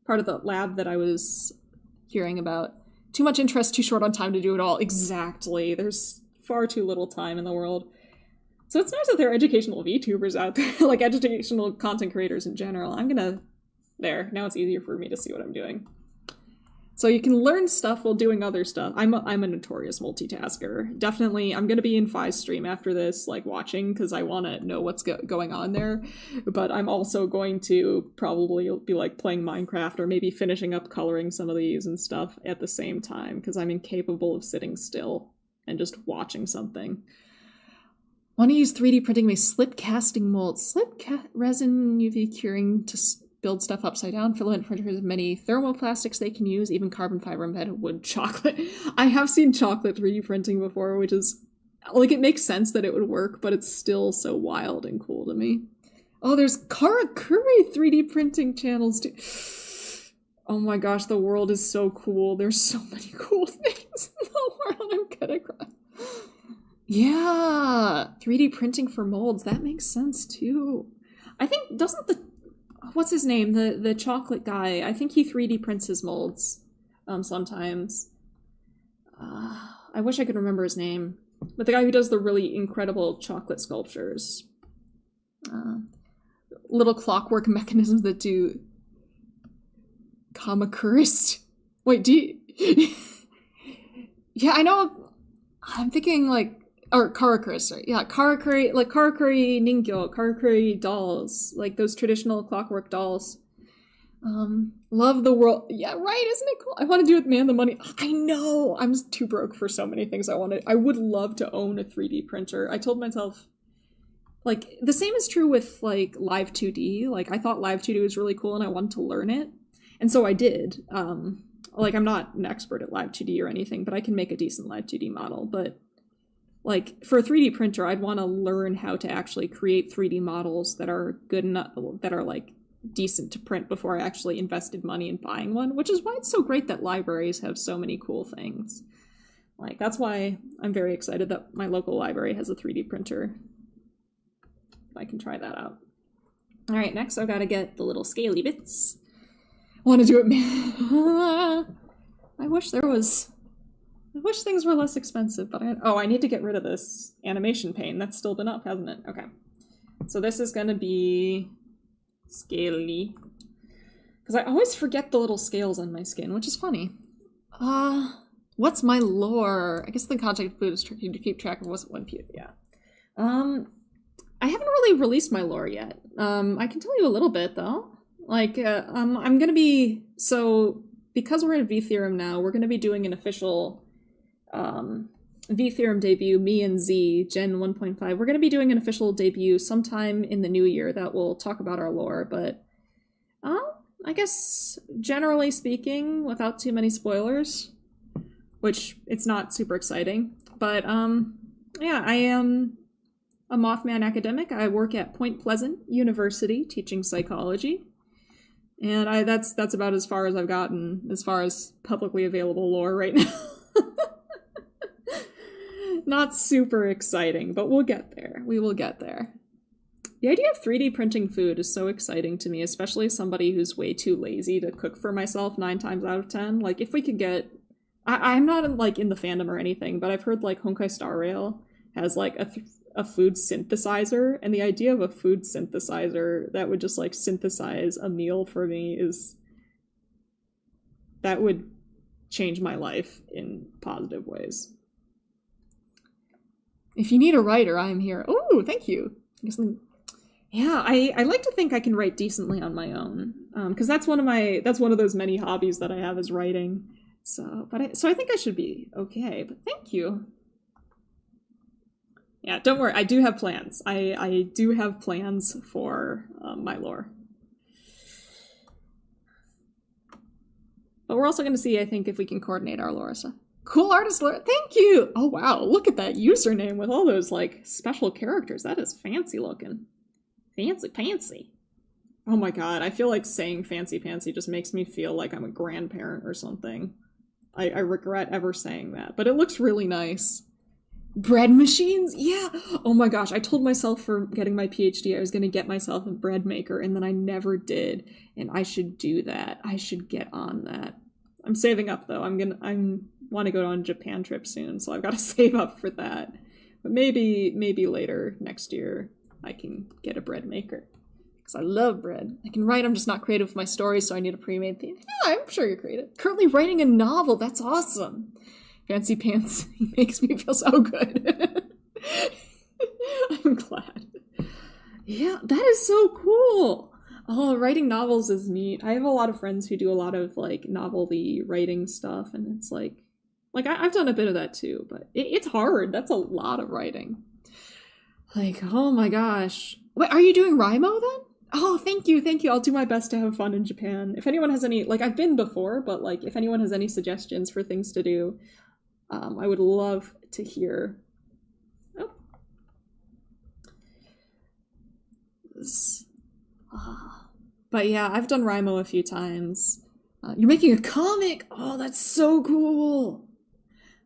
part of the lab that I was hearing about. Too much interest, too short on time to do it all. Exactly. There's far too little time in the world. So it's nice that there are educational VTubers out there, like educational content creators in general. There, now it's easier for me to see what I'm doing. So you can learn stuff while doing other stuff. I'm a notorious multitasker. Definitely, I'm gonna be in 5 stream after this, like watching, because I want to know what's going on there. But I'm also going to probably be like playing Minecraft or maybe finishing up coloring some of these and stuff at the same time, because I'm incapable of sitting still and just watching something. Want to use 3D printing with slip casting molds, resin UV curing to build stuff upside down. Filament printers have many thermoplastics they can use, even carbon fiber embedded wood, chocolate. I have seen chocolate 3D printing before, which is like, it makes sense that it would work, but it's still so wild and cool to me. Oh, there's Karakuri 3D printing channels too. Oh my gosh, the world is so cool. There's so many cool things in the world. I'm gonna cry. Yeah, 3D printing for molds. That makes sense too. I think, doesn't what's his name? The chocolate guy. I think he 3D prints his molds sometimes. I wish I could remember his name. But the guy who does the really incredible chocolate sculptures. Little clockwork mechanisms that do Kamakurist. Wait, do you... Yeah, I know. I'm thinking like... Or Karakuri, sorry. Yeah, Karakuri, like Karakuri Ningyo, Karakuri dolls. Like those traditional clockwork dolls. Love the world. Yeah, right, isn't it cool? I want to do it with Man the Money. I know! I'm too broke for so many things I wanted. I would love to own a 3D printer. I told myself... Like, the same is true with, like, Live 2D. Like, I thought Live 2D was really cool and I wanted to learn it. And so I did. Like, I'm not an expert at Live 2D or anything, but I can make a decent Live 2D model. But, like, for a 3D printer, I'd want to learn how to actually create 3D models that are good enough, that are, like, decent to print before I actually invested money in buying one, which is why it's so great that libraries have so many cool things. Like, that's why I'm very excited that my local library has a 3D printer. I can try that out. All right, next I've got to get the little scaly bits. I want to do it, man. I wish things were less expensive, but I need to get rid of this animation pane. That's still been up, hasn't it? Okay. So this is going to be scaly. Because I always forget the little scales on my skin, which is funny. What's my lore? I guess the contact food is tricky to keep track of what's one period. Yeah. I haven't really released my lore yet. I can tell you a little bit, though. Like, I'm gonna be... So, because we're in VTheorem now, we're gonna be doing an official VTheorem debut, me and Z, Gen 1.5. We're gonna be doing an official debut sometime in the new year that will talk about our lore, but... I guess, generally speaking, without too many spoilers, which it's not super exciting, but, yeah, I am... a Mothman academic. I work at Point Pleasant University teaching psychology. And that's about as far as I've gotten as far as publicly available lore right now. Not super exciting, but we'll get there. We will get there. The idea of 3D printing food is so exciting to me, especially as somebody who's way too lazy to cook for myself 9 times out of 10. Like, if we could get... I'm not, like, in the fandom or anything, but I've heard, like, Honkai Star Rail has, like, a food synthesizer, and the idea of a food synthesizer that would just like synthesize a meal for me that would change my life in positive ways. If you need a writer, I am here. Oh, thank you. Yeah, I like to think I can write decently on my own, because that's one of those many hobbies that I have is writing. So, so I think I should be okay. But thank you. Yeah, don't worry. I do have plans. I do have plans for my lore. But we're also going to see, I think, if we can coordinate our lore stuff. Cool artist lore. Thank you. Oh wow, look at that username with all those like special characters. That is fancy looking. Fancy. Oh my god, I feel like saying fancy just makes me feel like I'm a grandparent or something. I regret ever saying that, but it looks really nice. Bread machines? Yeah! Oh my gosh, I told myself for getting my PhD I was going to get myself a bread maker, and then I never did, and I should do that. I should get on that. I'm saving up though. I want to go on a Japan trip soon, so I've got to save up for that. But maybe later next year I can get a bread maker. Because I love bread. I can write, I'm just not creative with my stories, so I need a pre-made theme. Yeah, I'm sure you're creative. Currently writing a novel, that's awesome. Fancy pants makes me feel so good. I'm glad. Yeah, that is so cool. Oh, writing novels is neat. I have a lot of friends who do a lot of like novelty writing stuff, and it's like I've done a bit of that too, but it's hard. That's a lot of writing. Like, oh my gosh. Wait, are you doing Raimo then? Oh, thank you. I'll do my best to have fun in Japan. If anyone has any, like, I've been before, but like, if anyone has any suggestions for things to do, I would love to hear. Oh. But yeah, I've done Raimo a few times. You're making a comic? Oh, that's so cool.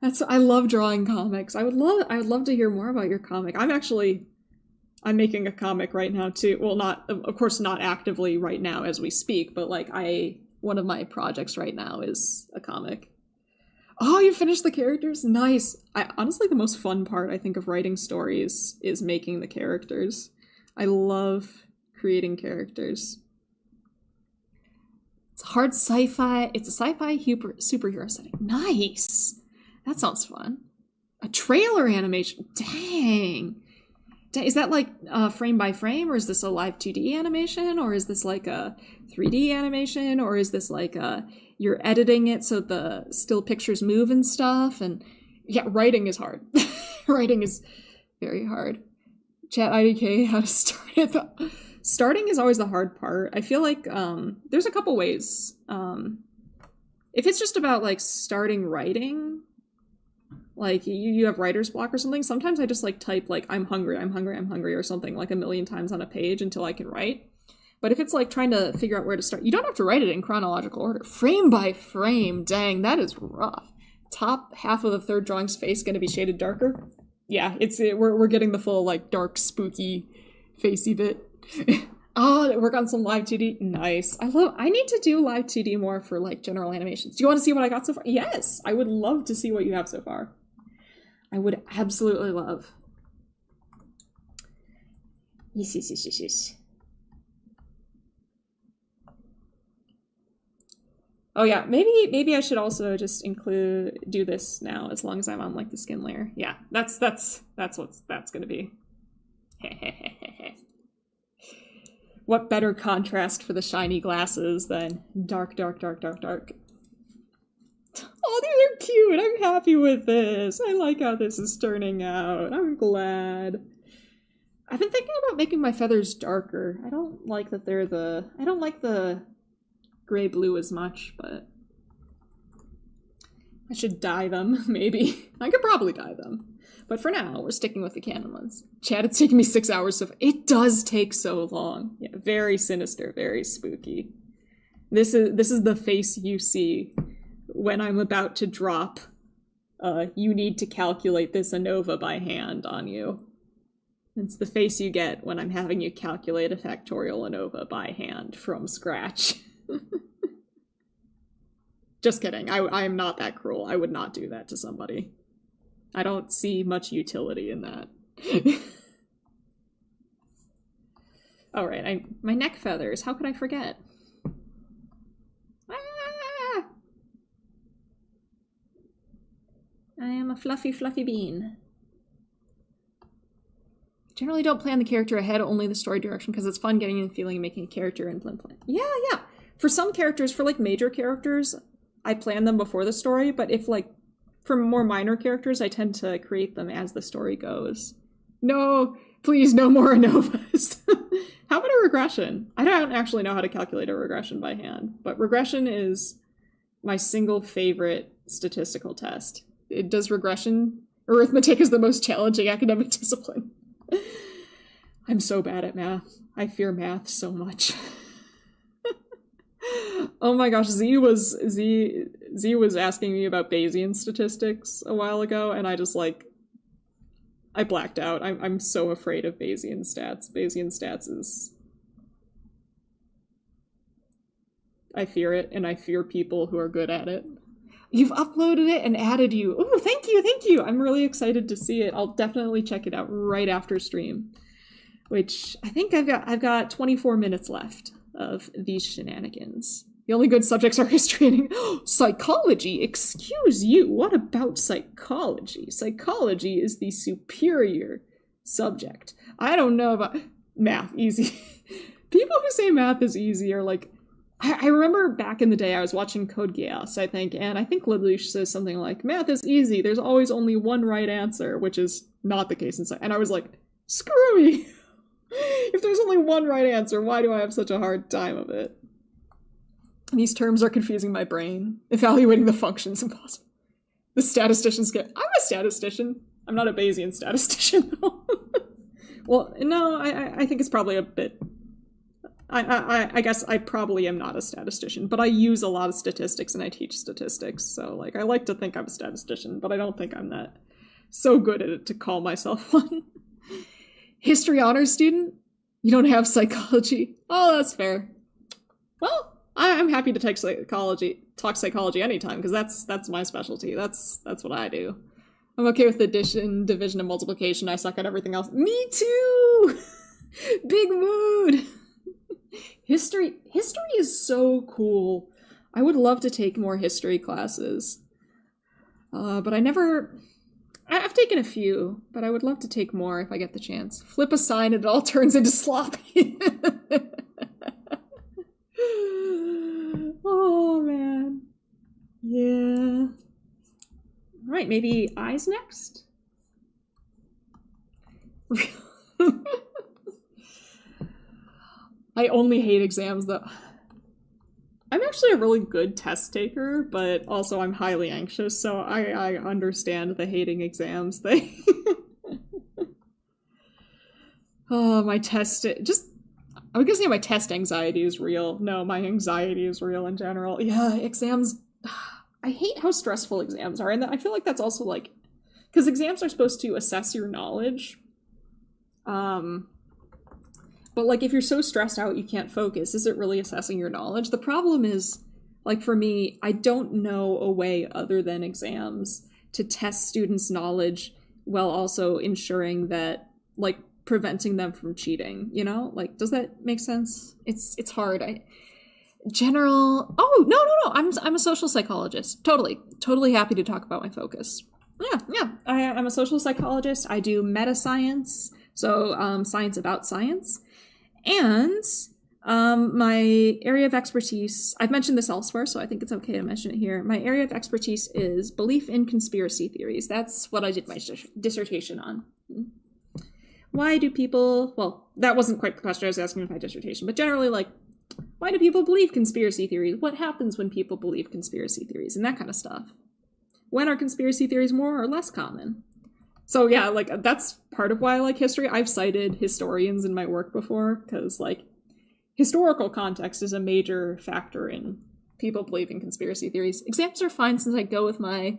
I love drawing comics. I would love to hear more about your comic. I'm making a comic right now too. Well, not, of course, not actively right now as we speak, but like one of my projects right now is a comic. Oh, you finished the characters? Nice. Honestly, the most fun part, I think, of writing stories is making the characters. I love creating characters. It's hard sci-fi. It's a sci-fi superhero setting. Nice. That sounds fun. A trailer animation. Dang. Is that like frame by frame, or is this a live 2D animation, or is this like a 3D animation, or is this like you're editing it so the still pictures move and stuff? And yeah, writing is hard. Writing is very hard. Chat IDK, how to start it. Starting is always the hard part. I feel like there's a couple ways. If it's just about like starting writing, like you have writer's block or something, sometimes I just like type like I'm hungry or something like a million times on a page until I can write. But if it's like trying to figure out where to start, you don't have to write it in chronological order. Frame by frame, dang, that is rough. Top half of the third drawing's face gonna be shaded darker. Yeah, we're getting the full like dark spooky facey bit. Oh, work on some live 2D. Nice. I need to do live 2D more for like general animations. Do you want to see what I got so far? Yes, I would love to see what you have so far. I would absolutely love. Yes. Oh yeah, maybe I should also just do this now as long as I'm on like the skin layer. Yeah, that's what that's gonna be. What better contrast for the shiny glasses than dark. Oh, these are cute. I'm happy with this. I like how this is turning out. I'm glad. I've been thinking about making my feathers darker. I don't like that I don't like the gray-blue as much, but I should dye them, maybe. I could probably dye them. But for now, we're sticking with the canon ones. Chad, it's taking me 6 hours so far. It does take so long. Yeah, very sinister, very spooky. This is the face you see when I'm about to drop. You need to calculate this ANOVA by hand on you. It's the face you get when I'm having you calculate a factorial ANOVA by hand from scratch. Just kidding. I am not that cruel. I would not do that to somebody. I don't see much utility in that. All right, my neck feathers. How could I forget? Ah! I am a fluffy bean. Generally don't plan the character ahead, only the story direction, because it's fun getting in the feeling and making a character and plan. Yeah. For some characters, for like major characters, I plan them before the story, but if like for more minor characters, I tend to create them as the story goes. No, please, no more ANOVAs. How about a regression? I don't actually know how to calculate a regression by hand, but regression is my single favorite statistical test. It does regression. Arithmetic is the most challenging academic discipline. I'm so bad at math. I fear math so much. Oh my gosh, Z was asking me about Bayesian statistics a while ago, and I just like, I blacked out. I'm so afraid of Bayesian stats. Bayesian stats is, I fear it, and I fear people who are good at it. You've uploaded it and added you. Oh, thank you. I'm really excited to see it. I'll definitely check it out right after stream, which I think I've got 24 minutes left of these shenanigans. The only good subjects are history and psychology. Excuse you. What about psychology? Psychology is the superior subject. I don't know about math. Easy. People who say math is easy are like, I remember back in the day I was watching Code Geass, I think, and I think Lelouch says something like, math is easy, there's always only one right answer, which is not the case inside. And I was like, screw me! If there's only one right answer, why do I have such a hard time of it? These terms are confusing my brain. Evaluating the function's impossible. The statisticians get... I'm a statistician. I'm not a Bayesian statistician, though. Well, no, I think it's probably a bit... I guess I probably am not a statistician, but I use a lot of statistics and I teach statistics, so like I like to think I'm a statistician, but I don't think I'm that so good at it to call myself one. History honors student? You don't have psychology? Oh, that's fair. Well, I'm happy to talk psychology anytime, because that's my specialty. That's what I do. I'm okay with addition, division, and multiplication. I suck at everything else. Me too! Big mood! History is so cool. I would love to take more history classes. But I've taken a few, but I would love to take more if I get the chance. Flip a sign and it all turns into sloppy. Oh, man. Yeah. All right, maybe eyes next? I only hate exams, though. I'm actually a really good test taker, but also I'm highly anxious, so I understand the hating exams thing. Oh, my test... I was gonna say my test anxiety is real. No, my anxiety is real in general. Yeah, exams... I hate how stressful exams are, and I feel like that's also, like... Because exams are supposed to assess your knowledge. But, like, if you're so stressed out you can't focus, is it really assessing your knowledge? The problem is, like, for me, I don't know a way other than exams to test students' knowledge while also ensuring that, like, preventing them from cheating, you know? Like, does that make sense? It's hard. I'm a social psychologist. Totally happy to talk about my focus. Yeah. I'm a social psychologist. I do meta science, so science about science. And my area of expertise, I've mentioned this elsewhere, so I think it's okay to mention it here. My area of expertise is belief in conspiracy theories. That's what I did my dissertation on. Why do people, well, that wasn't quite the question I was asking in my dissertation, but generally, like, why do people believe conspiracy theories? What happens when people believe conspiracy theories? And that kind of stuff. When are conspiracy theories more or less common? So yeah, like, that's part of why I like history. I've cited historians in my work before, because, like, historical context is a major factor in people believing conspiracy theories. Exams are fine since I go with my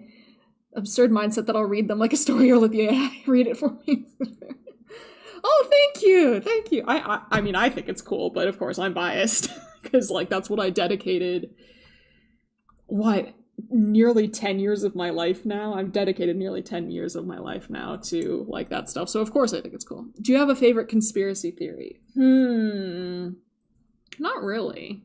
absurd mindset that I'll read them like a story or let the AI read it for me. Oh, thank you! I mean, I think it's cool, but of course I'm biased, because, like, that's what I dedicated, nearly 10 years of my life now. I've dedicated nearly 10 years of my life now to, like, that stuff, so of course I think it's cool. Do you have a favorite conspiracy theory? Not really.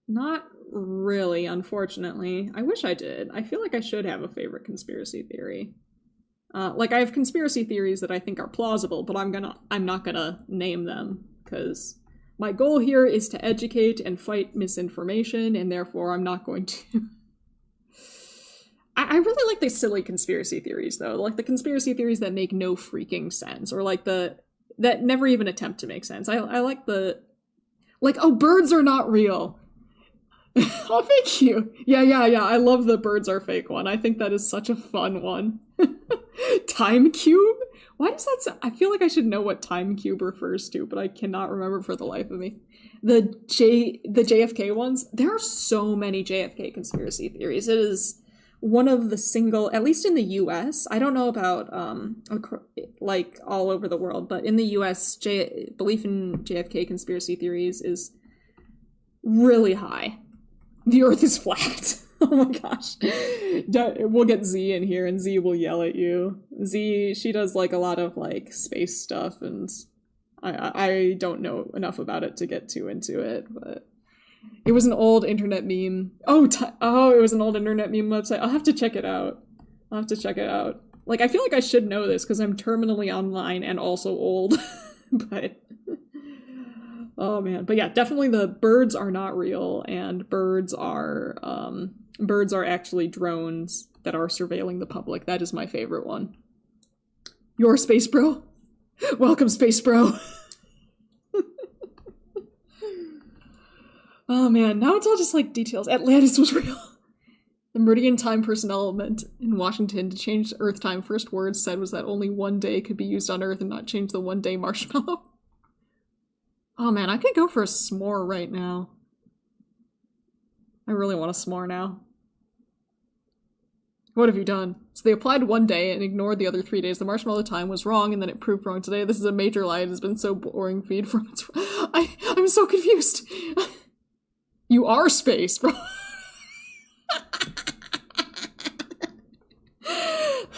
Not really, unfortunately. I wish I did. I feel like I should have a favorite conspiracy theory. Like, I have conspiracy theories that I think are plausible, but I'm not gonna name them, because my goal here is to educate and fight misinformation, and therefore I'm not going to... I really like the silly conspiracy theories, though. Like, the conspiracy theories that make no freaking sense, or like that never even attempt to make sense. I like the... Like, oh, birds are not real! Oh, thank you! Yeah, I love the birds are fake one. I think that is such a fun one. Time cube? Why does that sound... I feel like I should know what time cube refers to, but I cannot remember for the life of me. The JFK ones? There are so many JFK conspiracy theories. It is one of the single, at least in the US, I don't know about like all over the world, but in the US, belief in JFK conspiracy theories is really high. The Earth is flat. Oh my gosh. We'll get Z in here and Z will yell at you. Z, she does like a lot of like space stuff, and I don't know enough about it to get too into it, but it was an old internet meme. Oh, it was an old internet meme website. I'll have to check it out. Like, I feel like I should know this because I'm terminally online and also old. But, oh man. But yeah, definitely the birds are not real, and birds are actually drones that are surveilling the public. That is my favorite one. Your space bro? Welcome, space bro. Oh man, now it's all just like details. Atlantis was real. The Meridian Time personnel meant in Washington to change Earth time. First words said was that only one day could be used on Earth and not change the one day marshmallow. Oh man, I could go for a s'more right now. I really want a s'more now. What have you done? So they applied one day and ignored the other 3 days. The marshmallow time was wrong, and then it proved wrong today. This is a major lie. It has been so boring. Feed from its... I'm so confused. You are space, bro.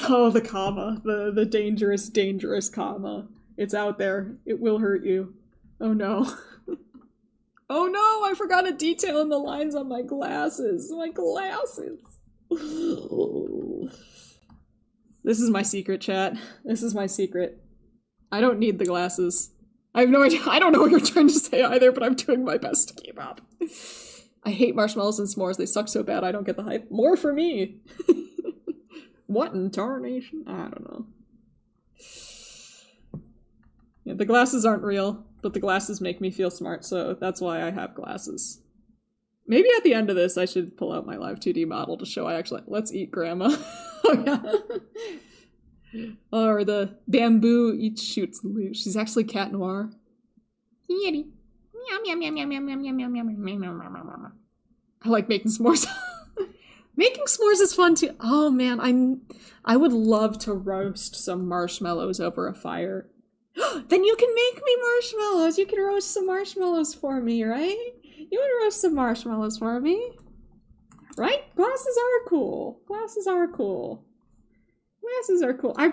Oh, the comma. The dangerous, dangerous comma. It's out there. It will hurt you. Oh no. Oh no, I forgot a detail in the lines on my glasses. My glasses. This is my secret, chat. This is my secret. I don't need the glasses. I have no idea. I don't know what you're trying to say either, but I'm doing my best to keep up. I hate marshmallows and s'mores. They suck so bad I don't get the hype. More for me! What in tarnation? I don't know. Yeah, the glasses aren't real, but the glasses make me feel smart, so that's why I have glasses. Maybe at the end of this I should pull out my live 2D model to show I actually... Let's eat grandma. Oh yeah. Or the bamboo eats shoots and leaves. She's actually Cat Noir. Yeti. I like making s'mores. Making s'mores is fun too. Oh man, I would love to roast some marshmallows over a fire. Then you can make me marshmallows. You can roast some marshmallows for me, right? You would roast some marshmallows for me. Right? Glasses are cool. Glasses are cool. Glasses are cool. I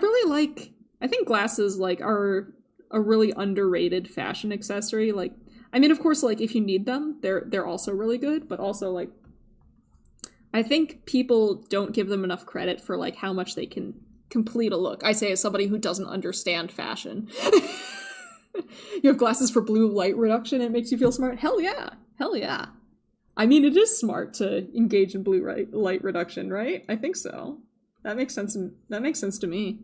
think glasses, like, are a really underrated fashion accessory. Like, I mean, of course, like, if you need them, they're also really good, but also, like, I think people don't give them enough credit for, like, how much they can complete a look. I say as somebody who doesn't understand fashion. You have glasses for blue light reduction, it makes you feel smart? Hell yeah. Hell yeah. I mean, it is smart to engage in blue light reduction, right? I think so. That makes sense. That makes sense to me.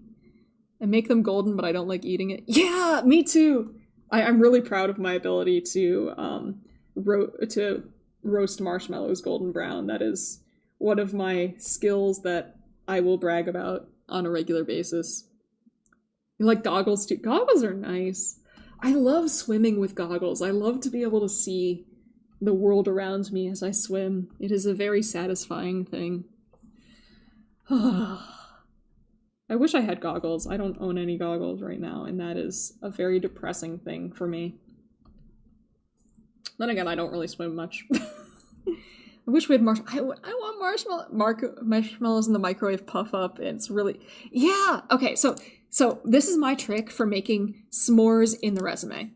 I make them golden, but I don't like eating it. Yeah, me too. I'm really proud of my ability to roast marshmallows golden brown. That is one of my skills that I will brag about on a regular basis. You like goggles too? Goggles are nice. I love swimming with goggles. I love to be able to see the world around me as I swim. It is a very satisfying thing. I wish I had goggles. I don't own any goggles right now, and that is a very depressing thing for me. Then again, I don't really swim much. I wish we had I want marshmallows in the microwave puff up. It's really... Yeah! Okay, so this is my trick for making s'mores in the resume.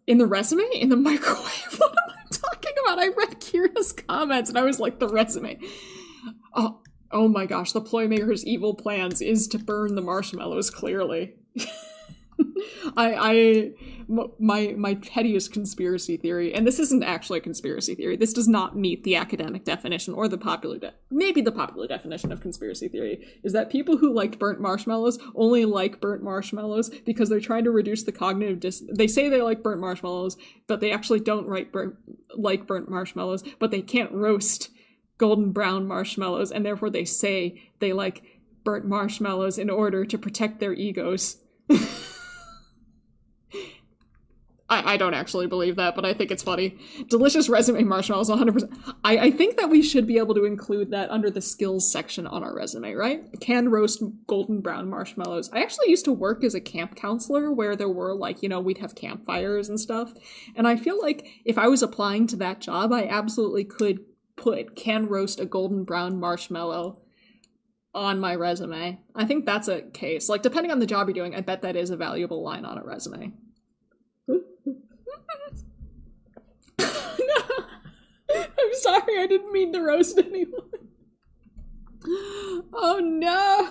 In the resume? In the microwave? What am I talking about? I read Kira's comments and I was like, the resume. Oh, Oh my gosh, the ploy maker's evil plans is to burn the marshmallows, clearly. My pettiest conspiracy theory, and this isn't actually a conspiracy theory, this does not meet the academic definition or the maybe the popular definition of conspiracy theory, is that people who liked burnt marshmallows only like burnt marshmallows because they're trying to reduce the cognitive they say they like burnt marshmallows, but they actually don't like burnt marshmallows, but they can't roast golden brown marshmallows, and therefore they say they like burnt marshmallows in order to protect their egos. I don't actually believe that, but I think it's funny. Delicious resume marshmallows, 100%. I think that we should be able to include that under the skills section on our resume, right? Can roast golden brown marshmallows. I actually used to work as a camp counselor where there were, like, we'd have campfires and stuff. And I feel like if I was applying to that job, I absolutely could put can roast a golden brown marshmallow on my resume. I think that's a case. Like, depending on the job you're doing, I bet that is a valuable line on a resume. No, I'm sorry, I didn't mean to roast anyone. Oh no!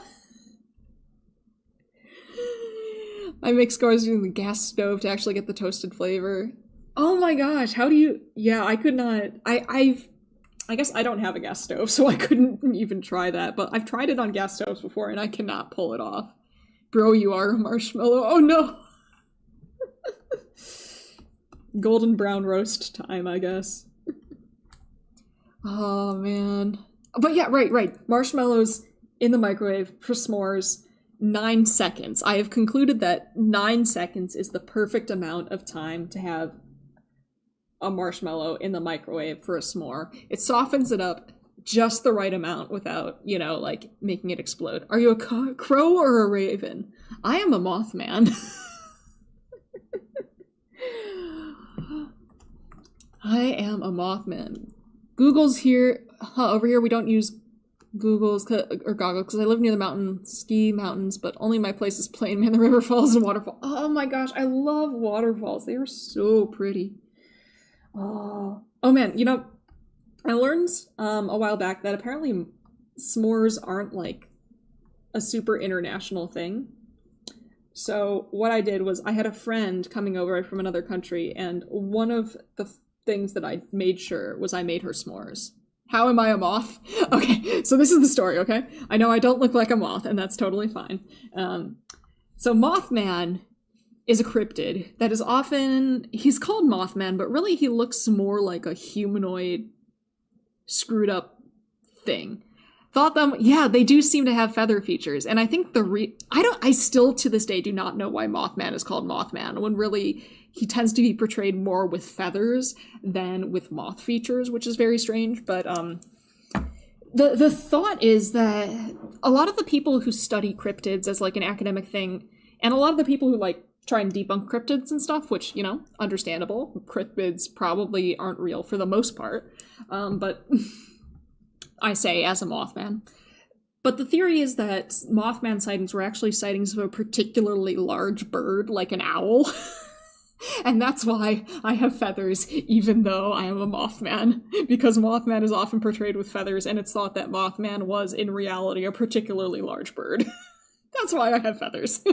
I mix scores using the gas stove to actually get the toasted flavor. Oh my gosh, how do you... Yeah, I could not... I guess I don't have a gas stove, so I couldn't even try that, but I've tried it on gas stoves before, and I cannot pull it off. Bro, you are a marshmallow. Oh no! Golden brown roast time, I guess. Oh, man. But yeah, right. Marshmallows in the microwave for s'mores, 9 seconds. I have concluded that 9 seconds is the perfect amount of time to have a marshmallow in the microwave for a s'more. It softens it up just the right amount without, like, making it explode. Are you a crow or a raven? I am a Mothman. I am a Mothman. Google's here. Over here we don't use Google's or goggles because I live near the ski mountains, but only my place is plain, man. The river falls and waterfall. Oh my gosh, I love waterfalls. They are so pretty. Oh man, I learned a while back that apparently s'mores aren't like a super international thing. So what I did was I had a friend coming over from another country, and one of the things that I made sure was I made her s'mores. How am I a moth? Okay, so this is the story, okay? I know I don't look like a moth, and that's totally fine. So Mothman is a cryptid that is often... He's called Mothman, but really he looks more like a humanoid, screwed up thing. Thought them... Yeah, they do seem to have feather features, and I think I still to this day do not know why Mothman is called Mothman, when really he tends to be portrayed more with feathers than with moth features, which is very strange, but the thought is that a lot of the people who study cryptids as like an academic thing, and a lot of the people who like try and debunk cryptids and stuff, which, understandable, cryptids probably aren't real for the most part, but I say as a Mothman. But the theory is that Mothman sightings were actually sightings of a particularly large bird, like an owl. And that's why I have feathers, even though I am a Mothman. Because Mothman is often portrayed with feathers, and it's thought that Mothman was, in reality, a particularly large bird. That's why I have feathers.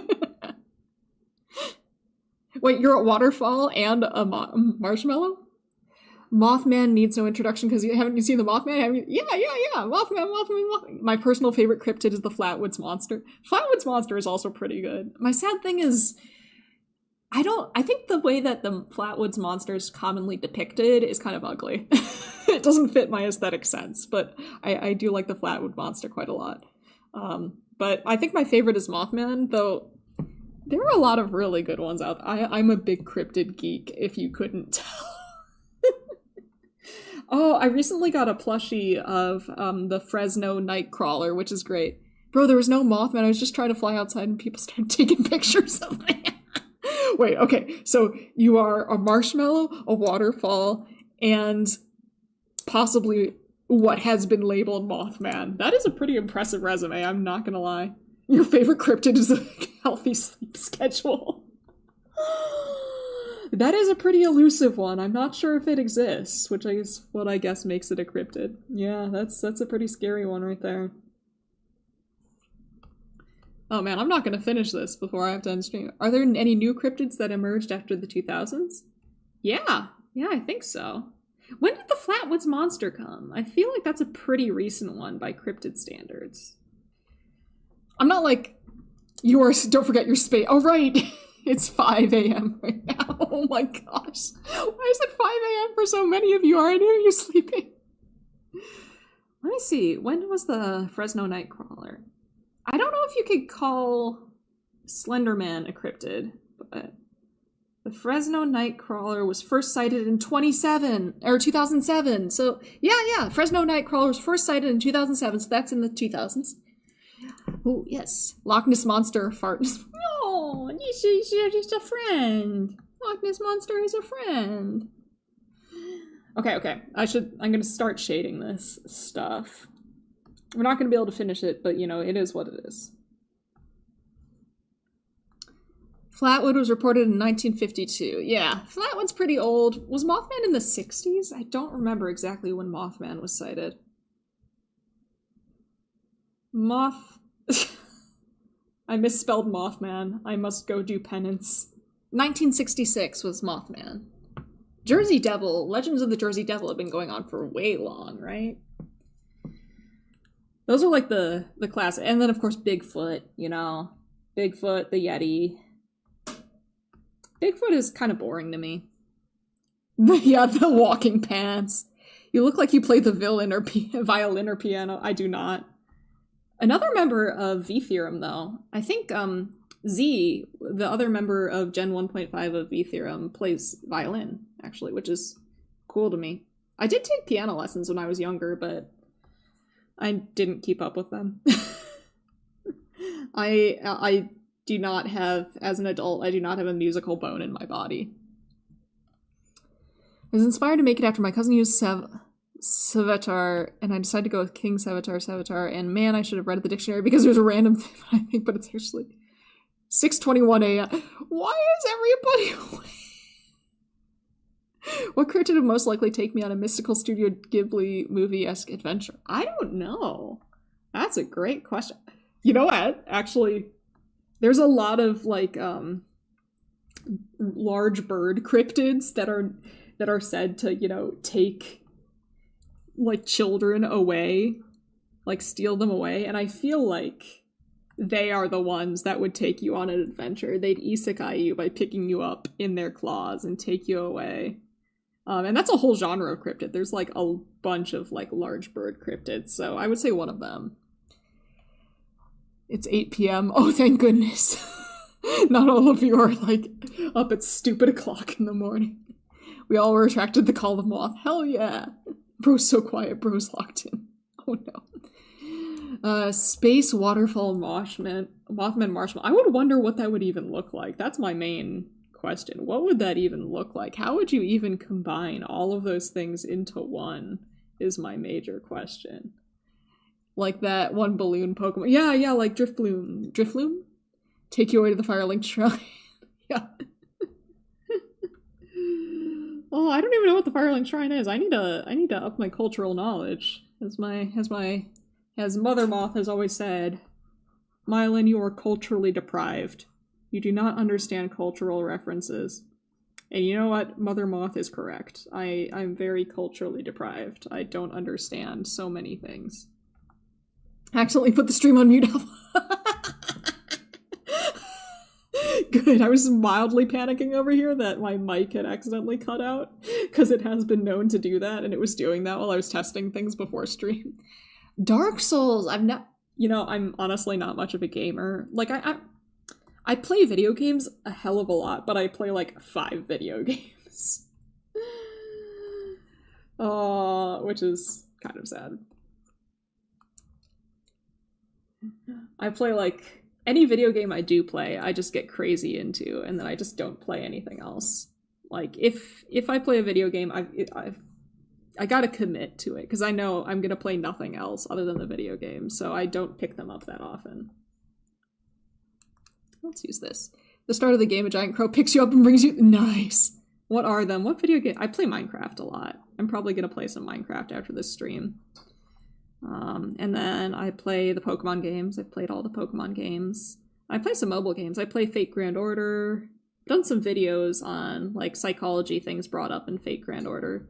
Wait, you're a waterfall and a marshmallow? Mothman needs no introduction because haven't you seen the Mothman? Yeah. Mothman. My personal favorite cryptid is the Flatwoods Monster. Flatwoods Monster is also pretty good. My sad thing is, I think the way that the Flatwoods Monster is commonly depicted is kind of ugly. It doesn't fit my aesthetic sense, but I do like the Flatwood Monster quite a lot. But I think my favorite is Mothman, though there are a lot of really good ones out there. I'm a big cryptid geek, if you couldn't tell. Oh, I recently got a plushie of the Fresno Nightcrawler, which is great. Bro, there was no Mothman. I was just trying to fly outside and people started taking pictures of me. Wait, okay. So you are a marshmallow, a waterfall, and possibly what has been labeled Mothman. That is a pretty impressive resume, I'm not gonna lie. Your favorite cryptid is a healthy sleep schedule. That is a pretty elusive one. I'm not sure if it exists, which is what I guess makes it a cryptid. Yeah, that's a pretty scary one right there. Oh man, I'm not gonna finish this before I have to end stream. Are there any new cryptids that emerged after the 2000s? Yeah, I think so. When did the Flatwoods monster come? I feel like that's a pretty recent one by cryptid standards. I'm not like, don't forget your space. Oh, right. It's 5 a.m. right now. Oh my gosh. Why is it 5 a.m. for so many of you? Aren't you sleeping? Let me see. When was the Fresno Nightcrawler? I don't know if you could call Slenderman a cryptid, but the Fresno Nightcrawler was first sighted in 2007. So yeah, Fresno Nightcrawler was first sighted in 2007, so that's in the 2000s. Oh, yes. Loch Ness Monster fart. No, you're just a friend. Loch Ness Monster is a friend. Okay. I'm gonna start shading this stuff. We're not gonna be able to finish it, but you know, it is what it is. Flatwood was reported in 1952. Yeah, Flatwood's pretty old. Was Mothman in the 60s? I don't remember exactly when Mothman was sighted. I misspelled Mothman. I must go do penance. 1966 was Mothman. Jersey Devil. Legends of the Jersey Devil have been going on for way long, right? Those are like the classic. And then, of course, Bigfoot, you know. Bigfoot, the Yeti. Bigfoot is kind of boring to me. Yeah, the walking pants. You look like you play the violin or piano. I do not. Another member of VTheorem, though. I think Z, the other member of Gen 1.5 of VTheorem, plays violin, actually, which is cool to me. I did take piano lessons when I was younger, but I didn't keep up with them. I do not have, as an adult, I do not have a musical bone in my body. I was inspired to make it after my cousin used Sevatar, and I decided to go with King Sevatar, and man, I should have read the dictionary because there's a random thing, I think, but it's actually 6:21 a.m. Why is everybody awake? What cryptid would most likely take me on a mystical Studio Ghibli movie-esque adventure? I don't know. That's a great question. You know what? Actually, there's a lot of, like, large bird cryptids that are said to, you know, take, like, children away, like, steal them away, and I feel like they are the ones that would take you on an adventure. They'd isekai you by picking you up in their claws and take you away. And that's a whole genre of cryptid. There's, like, a bunch of, like, large bird cryptids, so I would say one of them. It's 8 p.m. Oh, thank goodness. Not all of you are, like, up at stupid o'clock in the morning. We all were attracted to the call of moth. Hell yeah. Bro's so quiet, bro's locked in. Oh no. Space Waterfall Mothman Marshmallow. I would wonder what that would even look like. That's my main question. What would that even look like? How would you even combine all of those things into one is my major question. Like that one balloon Pokemon. Yeah, like Drifloon. Drifloon? Take you away to the Firelink Shrine. Yeah. Oh, I don't even know what the Firelink Shrine is. I need to up my cultural knowledge. As Mother Moth has always said, Mylan, you are culturally deprived. You do not understand cultural references. And you know what? Mother Moth is correct. I'm very culturally deprived. I don't understand so many things. Accidentally put the stream on mute. Good. I was mildly panicking over here that my mic had accidentally cut out, because it has been known to do that, and it was doing that while I was testing things before stream. Dark Souls! I'm honestly not much of a gamer. Like, I play video games a hell of a lot, but I play, like, 5 video games. Which is kind of sad. I play, like, any video game I do play, I just get crazy into, and then I just don't play anything else. Like, if I play a video game, I gotta commit to it, because I know I'm gonna play nothing else other than the video game, so I don't pick them up that often. Let's use this. The start of the game, a giant crow picks you up and brings you... Nice! What are them? What video game? I play Minecraft a lot. I'm probably gonna play some Minecraft after this stream. And then I play the Pokemon games. I've played all the Pokemon games. I play some mobile games. I play Fate Grand Order. Done some videos on like psychology things brought up in Fate Grand Order.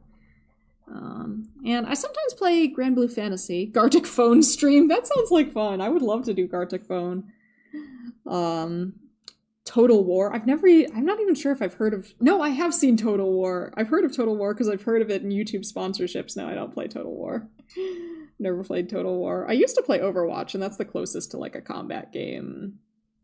And I sometimes play Grand Blue Fantasy. Gartic Phone stream. That sounds like fun. I would love to do Gartic Phone. Total War. I'm not even sure if I've heard of... No, I have seen Total War. I've heard of Total War because I've heard of it in YouTube sponsorships. No, I don't play Total War. Never played Total War. I used to play Overwatch, and that's the closest to like a combat game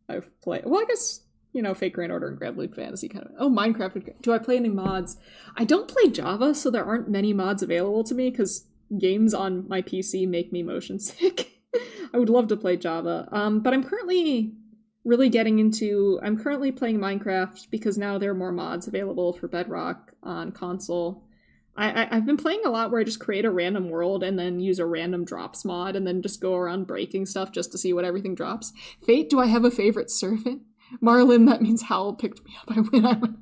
I've played. Well, I guess, you know, Fate Grand Order and Grand Blue Fantasy kind of... Oh, Minecraft. Do I play any mods? I don't play Java, so there aren't many mods available to me because games on my PC make me motion sick. I would love to play Java. But I'm currently playing Minecraft because now there are more mods available for Bedrock on console. I've been playing a lot where I just create a random world and then use a random drops mod and then just go around breaking stuff just to see what everything drops. Fate, do I have a favorite servant? Marlin, that means Hal picked me up. I went.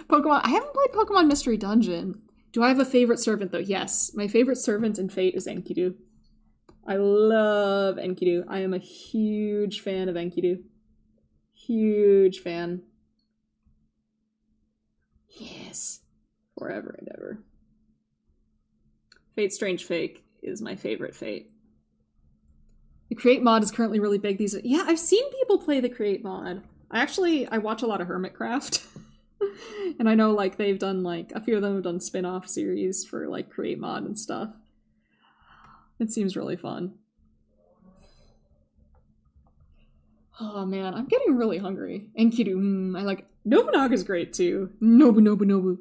Pokemon, I haven't played Pokemon Mystery Dungeon. Do I have a favorite servant though? Yes, my favorite servant in Fate is Enkidu. I love Enkidu. I am a huge fan of Enkidu. Huge fan. Yes. Forever and ever. Fate Strange Fake is my favorite Fate. The Create mod is currently really big these days. Yeah, I've seen people play the Create mod. I watch a lot of Hermitcraft. And I know like they've done like a few of them have done spin-off series for like Create mod and stuff. It seems really fun. Oh man, I'm getting really hungry. Enkidu, I like... Nobunaga's great too. Nobu.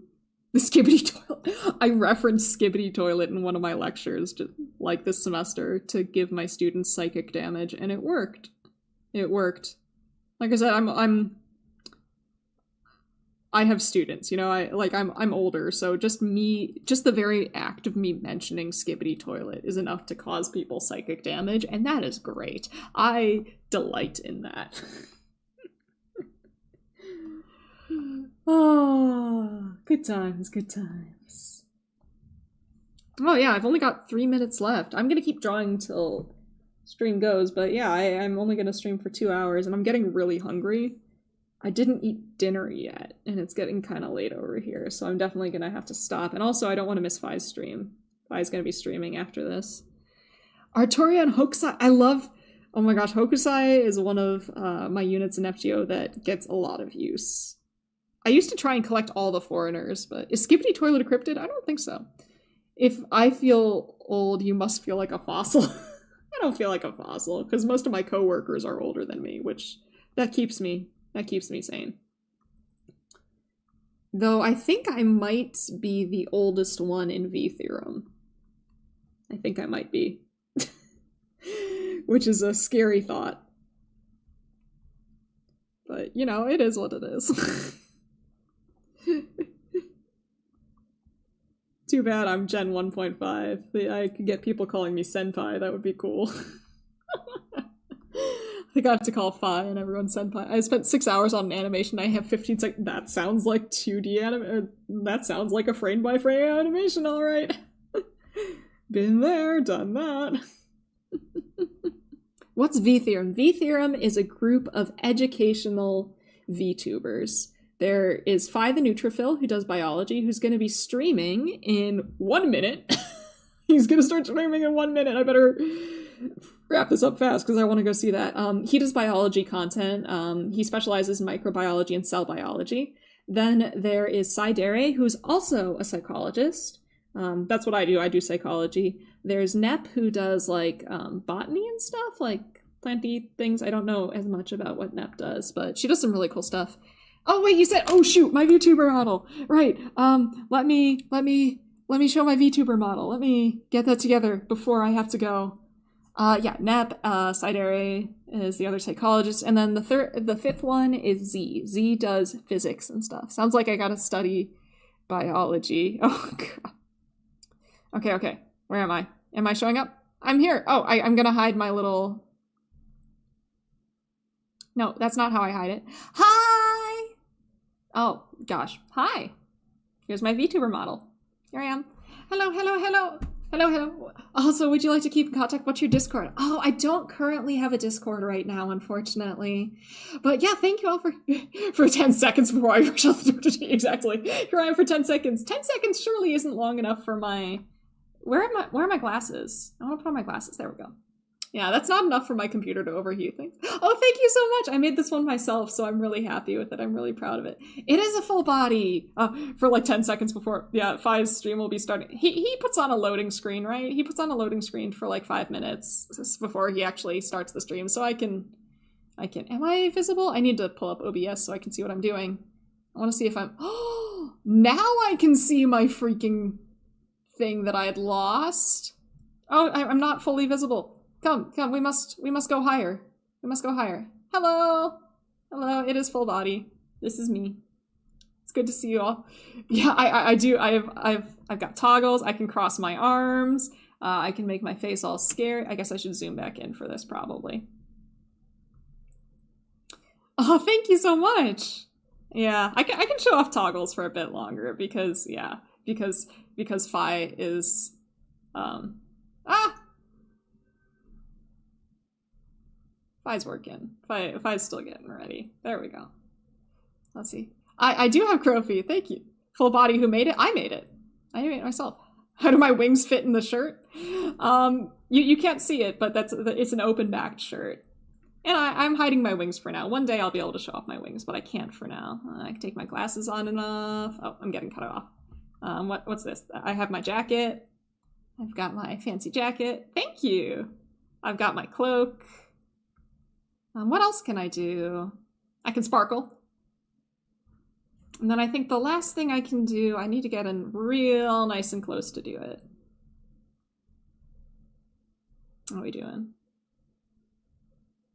The Skibbity Toilet. I referenced Skibbity Toilet in one of my lectures, just, like this semester, to give my students psychic damage, and it worked. It worked. Like I said, I have students, you know, I'm older, so just the very act of me mentioning Skibbity Toilet is enough to cause people psychic damage, and that is great. I delight in that. Oh, good times, good times. Oh yeah, I've only got 3 minutes left. I'm gonna keep drawing till stream goes, but yeah, I'm only gonna stream for 2 hours, and I'm getting really hungry. I didn't eat dinner yet, and it's getting kind of late over here, so I'm definitely gonna have to stop. And also, I don't want to miss Fi's stream. Fi's gonna be streaming after this. Artoria and Hokusai, I love... Oh my gosh, Hokusai is one of my units in FGO that gets a lot of use. I used to try and collect all the foreigners, but is Skibbity Toilet a cryptid? I don't think so. If I feel old, you must feel like a fossil. I don't feel like a fossil, because most of my coworkers are older than me, which that keeps me sane. Though I think I might be the oldest one in VTheorem. I think I might be. Which is a scary thought. But, you know, it is what it is. Too bad I'm Gen 1.5. I could get people calling me Senpai. That would be cool. I think I have to call Fi and everyone Senpai. I spent 6 hours on an animation. I have 15 seconds. That sounds like 2D anime. That sounds like a frame-by-frame animation, alright. Been there, done that. What's VTheorem? VTheorem is a group of educational VTubers. There is Fi the Neutrophil, who does biology, who's going to be streaming in 1 minute. He's going to start streaming in 1 minute. I better wrap this up fast because I want to go see that. He does biology content. He specializes in microbiology and cell biology. Then there is Saidere, who's also a psychologist. That's what I do. I do psychology. There's Nep, who does like botany and stuff, like planty things. I don't know as much about what Nep does, but she does some really cool stuff. Oh wait, you said, oh shoot, my VTuber model. Right. Let me show my VTuber model. Let me get that together before I have to go. Yeah, Nep, Saidere is the other psychologist, and then the fifth one is Z. Z does physics and stuff. Sounds like I gotta study biology. Oh god. Okay. Where am I? Am I showing up? I'm here. Oh, I'm gonna hide my little... No, that's not how I hide it. Hi! Oh, gosh. Hi. Here's my VTuber model. Here I am. Hello. Hello, hello. Also, would you like to keep in contact? What's your Discord? Oh, I don't currently have a Discord right now, unfortunately. But yeah, thank you all for 10 seconds before I rush out the door to exactly. Here I am for 10 seconds. 10 seconds surely isn't long enough for my... Where are my glasses? I want to put on my glasses. There we go. Yeah, that's not enough for my computer to overheat things. Oh, thank you so much. I made this one myself, so I'm really happy with it. I'm really proud of it. It is a full body. For like 10 seconds before, yeah, Fi's stream will be starting. He puts on a loading screen, right? He puts on a loading screen for like 5 minutes before he actually starts the stream. So I can, am I visible? I need to pull up OBS so I can see what I'm doing. I want to see if I'm, oh, now I can see my freaking thing that I had lost. Oh, I'm not fully visible. Come, we must go higher. We must go higher. Hello! Hello, it is full body. This is me. It's good to see you all. Yeah, I do. I've got toggles. I can cross my arms. I can make my face all scary. I guess I should zoom back in for this probably. Oh, thank you so much. Yeah, I can show off toggles for a bit longer because, yeah, because Fi is, Fi's working. Fi's still getting ready. There we go. Let's see. I do have crow feet. Thank you. Full body. Who made it? I made it. I made it myself. How do my wings fit in the shirt? You can't see it, but it's an open-backed shirt. And I'm hiding my wings for now. One day I'll be able to show off my wings, but I can't for now. I can take my glasses on and off. Oh, I'm getting cut off. What's this? I have my jacket. I've got my fancy jacket. Thank you. I've got my cloak. What else can I do? I can sparkle. And then I think the last thing I can do, I need to get in real nice and close to do it. What are we doing?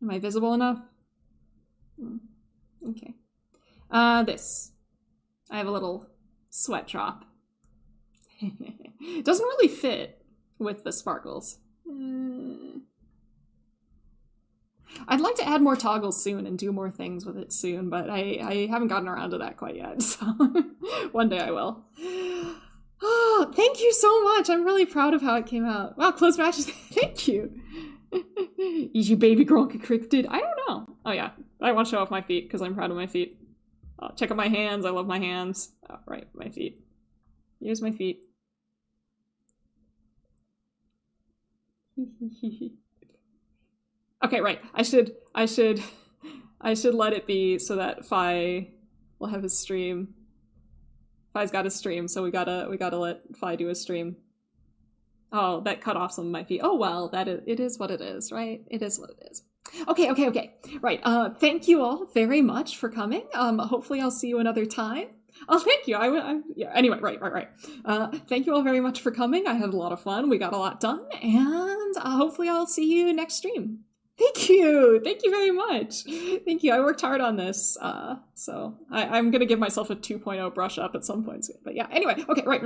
Am I visible enough? Okay. This. I have a little sweat drop. Doesn't really fit with the sparkles. I'd like to add more toggles soon and do more things with it soon, but I haven't gotten around to that quite yet, so one day I will. Oh, thank you so much. I'm really proud of how it came out. Wow, close matches. Thank you. Is your baby girl encrypted? I don't know. Oh yeah, I want to show off my feet because I'm proud of my feet. Check out my hands. I love my hands. Oh, right, my feet. Here's my feet. Okay, right. I should let it be so that Fi will have his stream. Fi's got his stream, so we gotta let Fi do his stream. Oh, that cut off some of my feet. Oh well, it is what it is, right? It is what it is. Okay. Right. Thank you all very much for coming. Hopefully I'll see you another time. Oh, thank you. Yeah. Anyway, right. Thank you all very much for coming. I had a lot of fun. We got a lot done, and hopefully I'll see you next stream. Thank you very much. Thank you. I worked hard on this, so I'm gonna give myself a 2.0 brush up at some point. But yeah, anyway, okay, right.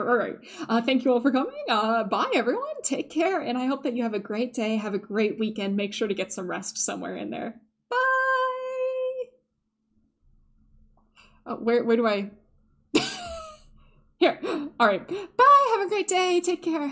Thank you all for coming. Bye everyone. Take care, and I hope that you have a great day. Have a great weekend. Make sure to get some rest somewhere in there. Bye. Oh, where do I? Here. All right. Bye. Have a great day. Take care.